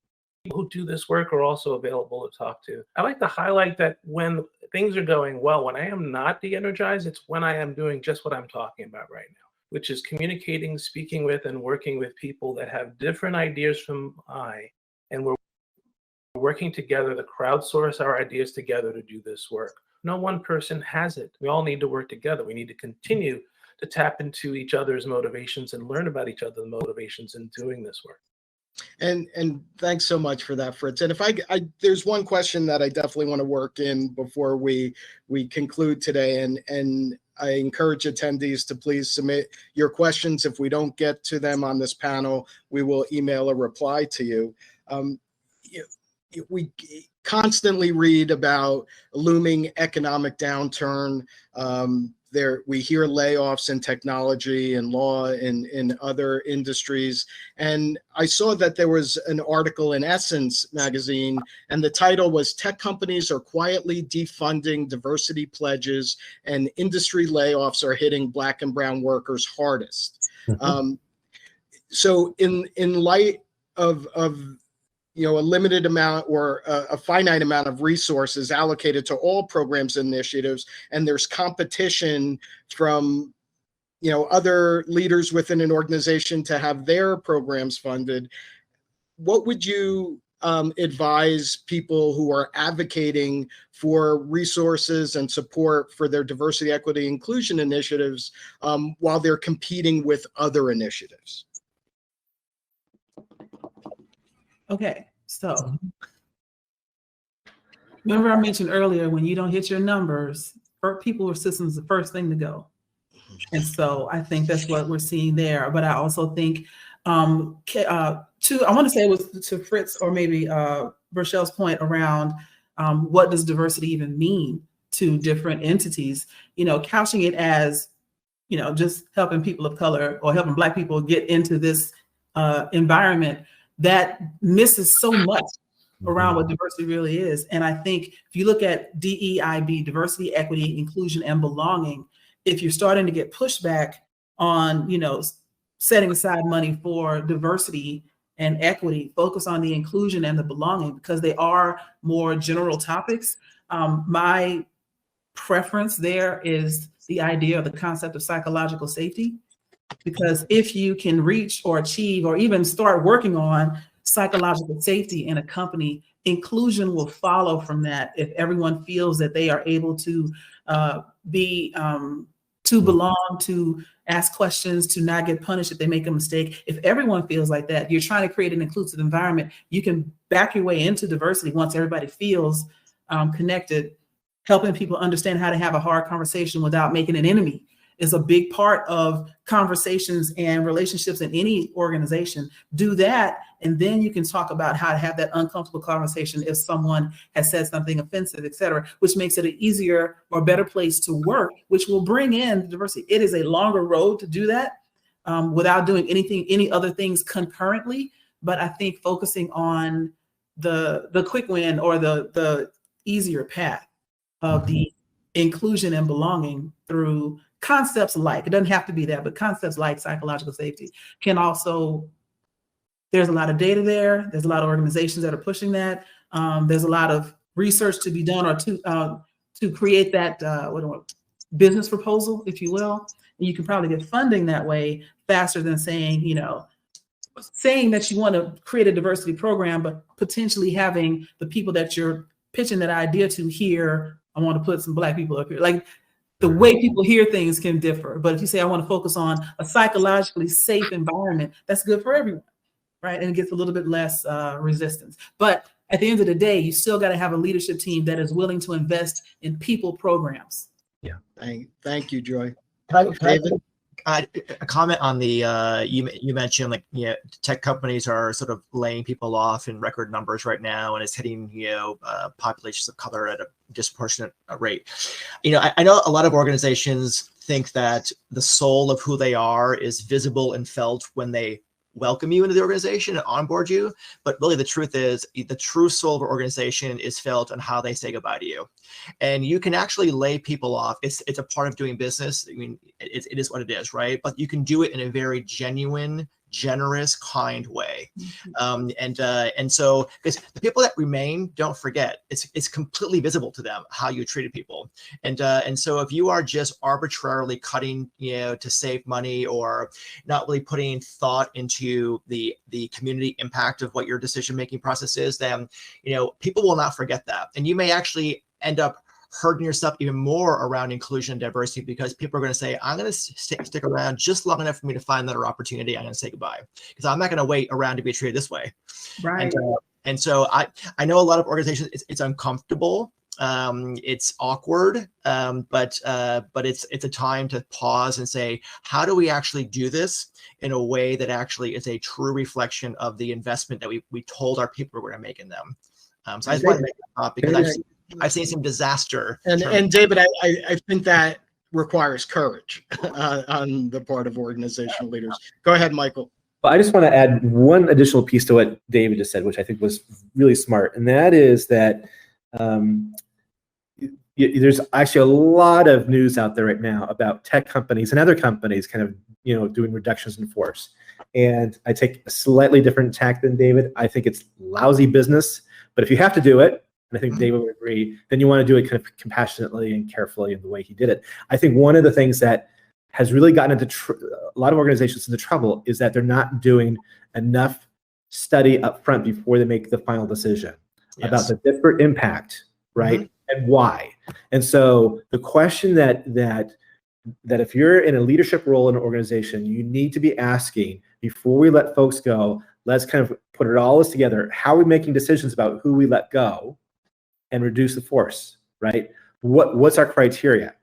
who do this work are also available to talk to. I like to highlight that when things are going well, when I am not de-energized, it's when I am doing just what I'm talking about right now, which is communicating, speaking with, and working with people that have different ideas from I, and we're working together to crowdsource our ideas together to do this work. No one person has it. We all need to work together. We need to continue to tap into each other's motivations and learn about each other's motivations in doing this work. And thanks so much for that, Fritz. And if I there's one question that I definitely want to work in before we conclude today, and I encourage attendees to please submit your questions. If we don't get to them on this panel, we will email a reply to you. We constantly read about a looming economic downturn. We hear layoffs in technology and law and in other industries. And I saw that there was an article in Essence magazine, and the title was "Tech Companies Are Quietly Defunding Diversity Pledges and Industry Layoffs Are Hitting Black and Brown Workers Hardest." Mm-hmm. So in light of a limited amount or a finite amount of resources allocated to all programs and initiatives, and there's competition from other leaders within an organization to have their programs funded, what would you advise people who are advocating for resources and support for their diversity, equity, inclusion initiatives while they're competing with other initiatives? Okay, so remember I mentioned earlier, when you don't hit your numbers, people or systems is the first thing to go. And so I think that's what we're seeing there. But I also think, I want to say it was to Fritz or maybe Rochelle's point around what does diversity even mean to different entities, couching it as, just helping people of color or helping Black people get into this environment that misses so much around what diversity really is. And I think if you look at DEIB, diversity, equity, inclusion, and belonging, if you're starting to get pushback on, setting aside money for diversity and equity, focus on the inclusion and the belonging, because they are more general topics. My preference there is the idea of the concept of psychological safety. Because if you can reach or achieve or even start working on psychological safety in a company, inclusion will follow from that. If everyone feels that they are able to belong, to ask questions, to not get punished if they make a mistake. If everyone feels like that, you're trying to create an inclusive environment. You can back your way into diversity once everybody feels connected. Helping people understand how to have a hard conversation without making an enemy is a big part of conversations and relationships in any organization. Do that, and then you can talk about how to have that uncomfortable conversation if someone has said something offensive, et cetera, which makes it an easier or better place to work, which will bring in diversity. It is a longer road to do that without doing any other things concurrently. But I think focusing on the quick win or the easier path of the inclusion and belonging through concepts like, it doesn't have to be that, but concepts like psychological safety can also, there's a lot of data there. There's a lot of organizations that are pushing that. There's a lot of research to be done or to create that business proposal, if you will. And you can probably get funding that way faster than saying that you want to create a diversity program, but potentially having the people that you're pitching that idea to here, I want to put some Black people up here. Like, the way people hear things can differ. But if you say, I want to focus on a psychologically safe environment, that's good for everyone, right? And it gets a little bit less resistance. But at the end of the day, you still got to have a leadership team that is willing to invest in people programs. Yeah. Thank you, Joy. Can a comment on the you mentioned, like, tech companies are sort of laying people off in record numbers right now, and it's hitting populations of color at a disproportionate rate. I know a lot of organizations think that the soul of who they are is visible and felt when they welcome you into the organization and onboard you, but really the truth is the true soul of an organization is felt on how they say goodbye to you. And you can actually lay people off. It's a part of doing business. I mean, it is what it is, right? But you can do it in a very genuine, generous, kind way. And so because the people that remain, don't forget, it's completely visible to them how you treated people. And so if you are just arbitrarily cutting, to save money, or not really putting thought into the community impact of what your decision-making process is, then, people will not forget that. And you may actually end up hurting yourself even more around inclusion and diversity, because people are going to say, I'm going to stick around just long enough for me to find another opportunity. I'm going to say goodbye, because I'm not going to wait around to be treated this way. Right. And so I know a lot of organizations, it's uncomfortable. It's awkward, but it's a time to pause and say, how do we actually do this in a way that actually is a true reflection of the investment that we told our people we're going to make in them? So I just want to make that up, because I've seen some disaster. And David, I think that requires courage on the part of organizational leaders. Go ahead, Michael. Well, I just want to add one additional piece to what David just said, which I think was really smart, and that is that there's actually a lot of news out there right now about tech companies and other companies kind of doing reductions in force. And I take a slightly different tack than David. I think it's lousy business, but if you have to do it, and I think David would agree, then you want to do it kind of compassionately and carefully in the way he did it. I think one of the things that has really gotten into a lot of organizations into trouble is that they're not doing enough study up front before they make the final decision about the different impact, right? And why. And so the question that if you're in a leadership role in an organization, you need to be asking before we let folks go, let's kind of put it all together. How are we making decisions about who we let go and reduce the force, right? What's our criteria?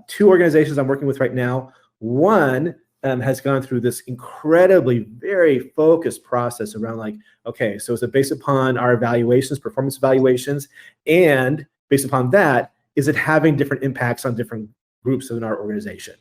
Two organizations I'm working with right now, one has gone through this incredibly, very focused process around like, okay, so is it based upon our evaluations, performance evaluations, and based upon that, is it having different impacts on different groups within our organization?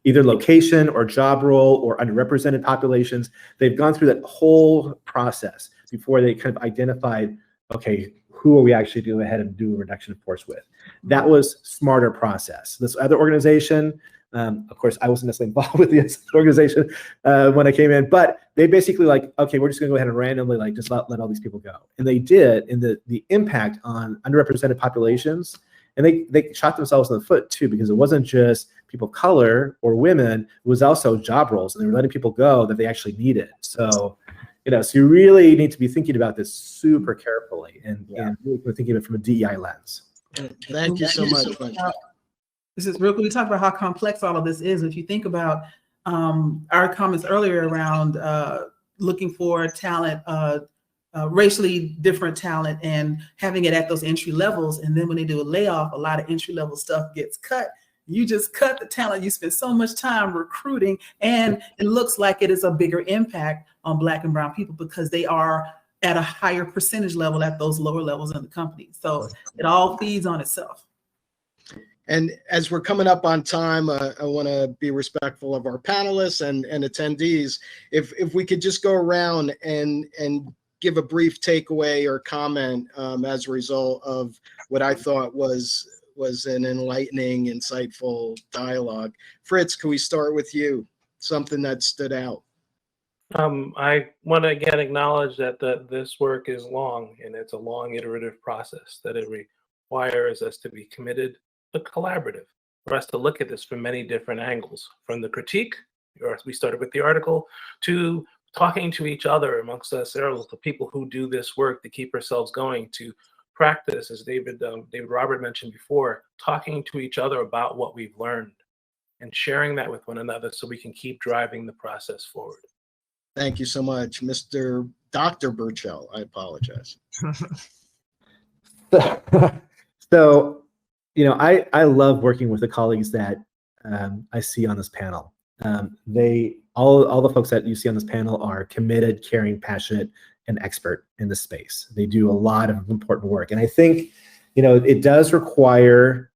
Either location or job role or underrepresented populations. They've gone through that whole process before they kind of identified, okay, who are we actually going to go ahead and do a reduction in force with? That was smarter process. This other organization, of course, I wasn't necessarily involved with the organization when I came in, but they basically like, okay, we're just going to go ahead and randomly like just let all these people go. And they did, and the impact on underrepresented populations, and they shot themselves in the foot too, because it wasn't just people of color or women, it was also job roles, and they were letting people go that they actually needed. So, so you really need to be thinking about this super carefully and really thinking of it from a DEI lens. Thank you so much. This is real cool. We talked about how complex all of this is. If you think about our comments earlier around looking for talent, racially different talent, and having it at those entry levels, and then when they do a layoff, a lot of entry level stuff gets cut. You just cut the talent. You spend so much time recruiting, and it looks like it is a bigger impact on Black and brown people because they are at a higher percentage level at those lower levels in the company. So it all feeds on itself. And as we're coming up on time, I want to be respectful of our panelists and attendees. If we could just go around and give a brief takeaway or comment as a result of what I thought was an enlightening, insightful dialogue. Fritz, can we start with you? Something that stood out. I want to again acknowledge that this work is long, and it's a long iterative process, that it requires us to be committed, but collaborative, for us to look at this from many different angles, from the critique, or we started with the article, to talking to each other amongst us, the people who do this work to keep ourselves going, to practice, as David Robert mentioned before, talking to each other about what we've learned and sharing that with one another so we can keep driving the process forward. Thank you so much, Dr. Burchell. I apologize. So, I love working with the colleagues that I see on this panel. All the folks that you see on this panel are committed, caring, passionate, and expert in this space. They do a lot of important work. And I think, it does require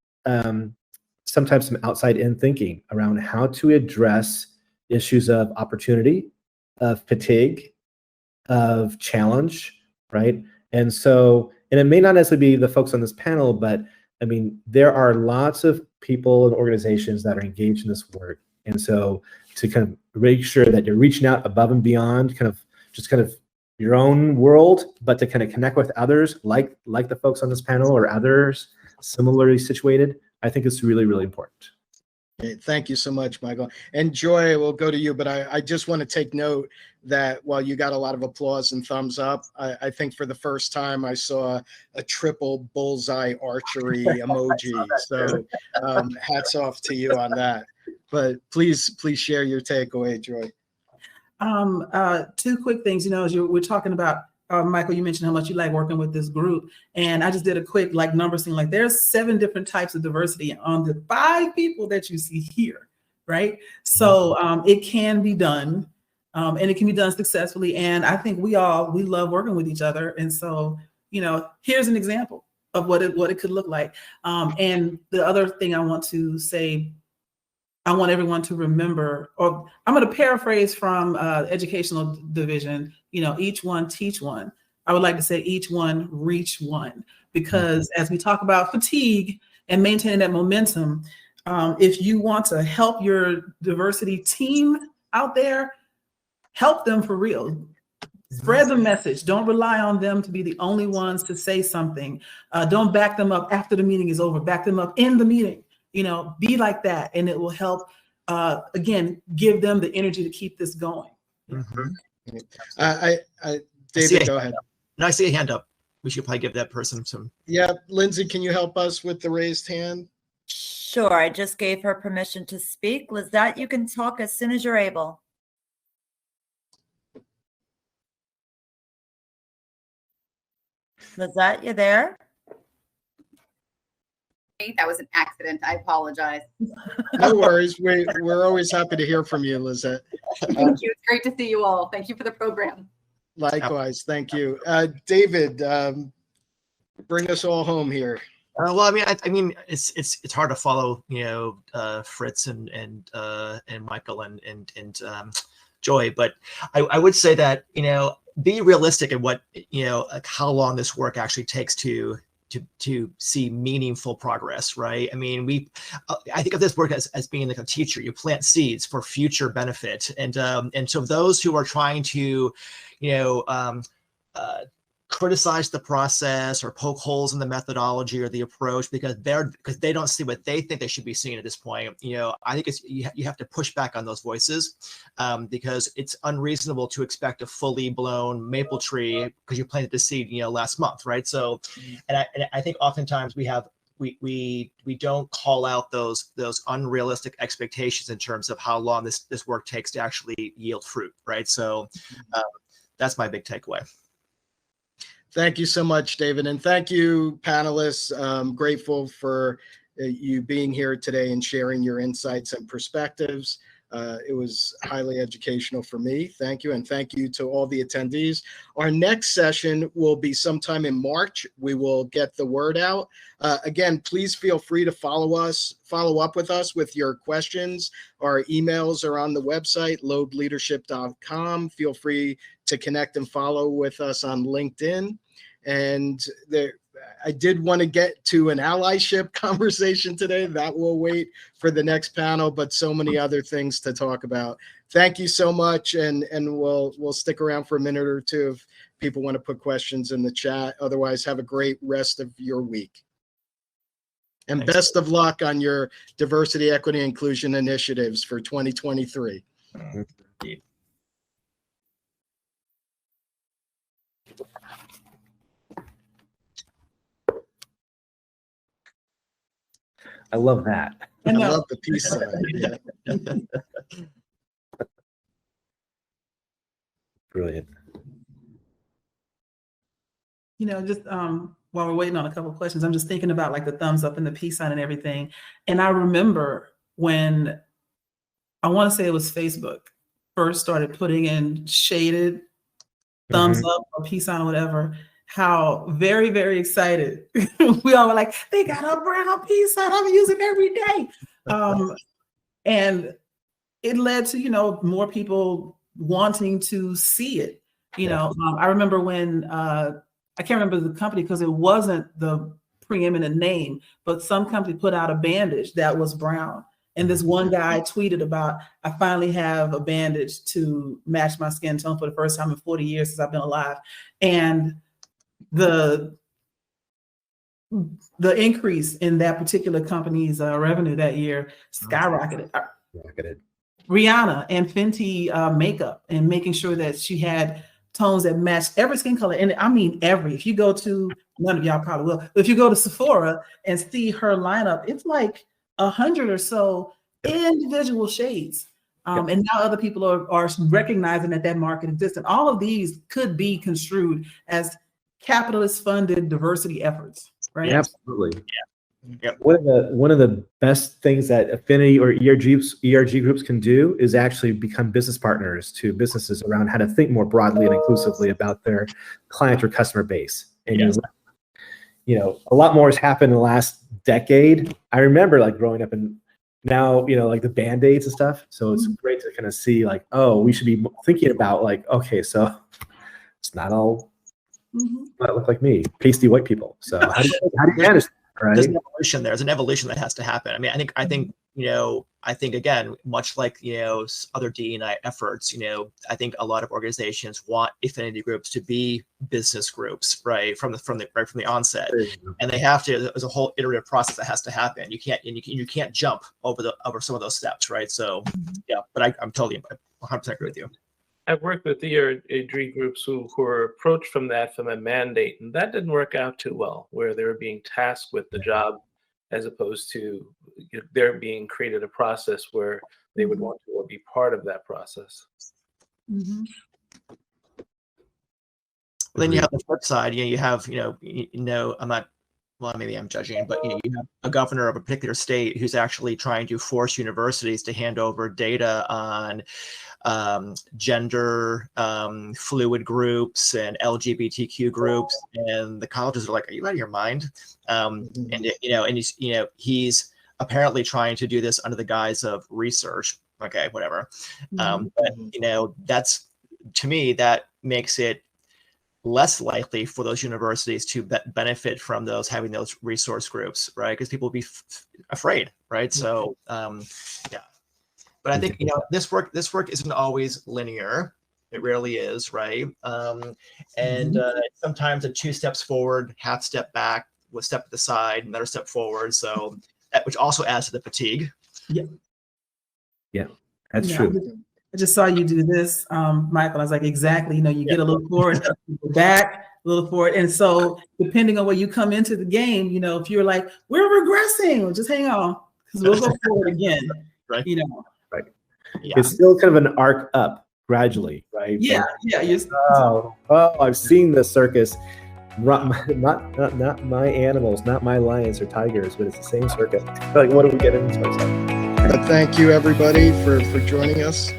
sometimes some outside-in thinking around how to address issues of opportunity, of fatigue, of challenge, right? And it may not necessarily be the folks on this panel, but I mean, there are lots of people and organizations that are engaged in this work. And so to kind of make sure that you're reaching out above and beyond kind of your own world, but to kind of connect with others like the folks on this panel or others similarly situated, I think it's really, really important. Okay, thank you so much, Michael. And Joy, we'll go to you, but I just want to take note that while you got a lot of applause and thumbs up, I think for the first time I saw a triple bullseye archery emoji. So hats off to you on that. But please share your takeaway, Joy. Two quick things, as we're talking about, Michael, you mentioned how much you like working with this group. And I just did a quick number thing. There's 7 different types of diversity on the 5 people that you see here, right? So it can be done, and it can be done successfully. And I think we love working with each other. And so, here's an example of what it could look like. And the other thing I want to say, I want everyone to remember, or I'm going to paraphrase from educational division, each one teach one. I would like to say each one reach one, because as we talk about fatigue and maintaining that momentum, if you want to help your diversity team out there, help them for real. Spread the message. Don't rely on them to be the only ones to say something. Don't back them up after the meeting is over. Back them up in the meeting. Be like that, and it will help, again, give them the energy to keep this going. Mm-hmm. David, go ahead. No, I see a hand up. We should probably give that person some. Yeah, Lindsay, can you help us with the raised hand? Sure, I just gave her permission to speak. Lizette, you can talk as soon as you're able. Lizette, you there? That was an accident. I apologize. No worries. We're always happy to hear from you, Lizette. Thank you. It's great to see you all. Thank you for the program. Likewise. Thank you. David, bring us all home here. Well, I mean, it's hard to follow, Fritz and Michael and Joy, but I would say that, be realistic in what, how long this work actually takes to see meaningful progress, right? I mean, I think of this work as being like a teacher. You plant seeds for future benefit, and so those who are trying to, criticize the process or poke holes in the methodology or the approach because they don't see what they think they should be seeing at this point. I think you have to push back on those voices because it's unreasonable to expect a fully blown maple tree because you planted the seed, last month, right? So, and I think oftentimes we don't call out those unrealistic expectations in terms of how long this work takes to actually yield fruit, right? So that's my big takeaway. Thank you so much, David. And thank you, panelists. I'm grateful for you being here today and sharing your insights and perspectives. It was highly educational for me. Thank you. And thank you to all the attendees. Our next session will be sometime in March. We will get the word out. Again, please feel free to follow up with us with your questions. Our emails are on the website, loebleadership.com. Feel free to connect and follow with us on LinkedIn. And I did want to get to an allyship conversation today. That will wait for the next panel, but so many other things to talk about. Thank you so much, and we'll stick around for a minute or two if people want to put questions in the chat. Otherwise, have a great rest of your week. And Thanks. Best of luck on your diversity, equity, inclusion initiatives for 2023. Indeed. I love that. I love the peace sign. Yeah. Brilliant. Just while we're waiting on a couple of questions, I'm just thinking about the thumbs up and the peace sign and everything. And I remember when I want to say it was Facebook first started putting in shaded thumbs up or peace sign or whatever, how very, very excited we all were like, they got a brown peace sign, I'm using it every day. And it led to, more people wanting to see it. I remember when, I can't remember the company because it wasn't the preeminent name, but some company put out a bandage that was brown. And this one guy tweeted about, I finally have a bandage to match my skin tone for the first time in 40 years since I've been alive. And the increase in that particular company's revenue that year skyrocketed. Rihanna and Fenty makeup, and making sure that she had tones that matched every skin color. And I mean, if you go to, none of y'all probably will, but if you go to Sephora and see her lineup, it's like 100 or so individual shades. And now other people are recognizing that market exists. And all of these could be construed as capitalist funded diversity efforts, right? Yeah, absolutely. Yeah. One of the best things that affinity or ERG groups can do is actually become business partners to businesses around how to think more broadly and inclusively about their client or customer base. And a lot more has happened in the last decade. I remember like growing up, and now like the Band-Aids and stuff. So it's great to kind of see like, oh, we should be thinking about like, okay, so it's not all that look like me, pasty white people. So how do you manage that? Right. There's an evolution. There's an evolution that has to happen. I mean, I think again, much like other DE&I efforts, I think a lot of organizations want affinity groups to be business groups, right from the onset, and they have to. There's a whole iterative process that has to happen. You can't jump over some of those steps, right? So yeah, but I'm totally 100% agree with you. I've worked with ERG groups who were approached from a mandate, and that didn't work out too well, where they were being tasked with the job as opposed to there being created a process where they would want to be part of that process. Then you have the flip side. You have, I'm not, well, maybe I'm judging, but you have a governor of a particular state who's actually trying to force universities to hand over data on gender fluid groups and LGBTQ groups, and the colleges are like, "Are you out of your mind?" And he's apparently trying to do this under the guise of research. Okay, whatever. But that's, to me, that makes it less likely for those universities to benefit from having those resource groups, right? Because people will be afraid, right? So yeah. But I think this work isn't always linear. It rarely is, right? And sometimes 2 steps forward, half step back, 1 step to the side, another step forward. So which also adds to the fatigue. Yeah, that's true. I just saw you do this, Michael. I was like, exactly. You get a little forward, back, a little forward, and so depending on where you come into the game, if you're like, we're regressing, well, just hang on, because we'll go forward again. Right. Right. Yeah. It's still kind of an arc up gradually, right? Yeah. I've seen the circus. Not my animals, not my lions or tigers, but it's the same circus. Like, what do we get into ourselves? Thank you, everybody, for joining us.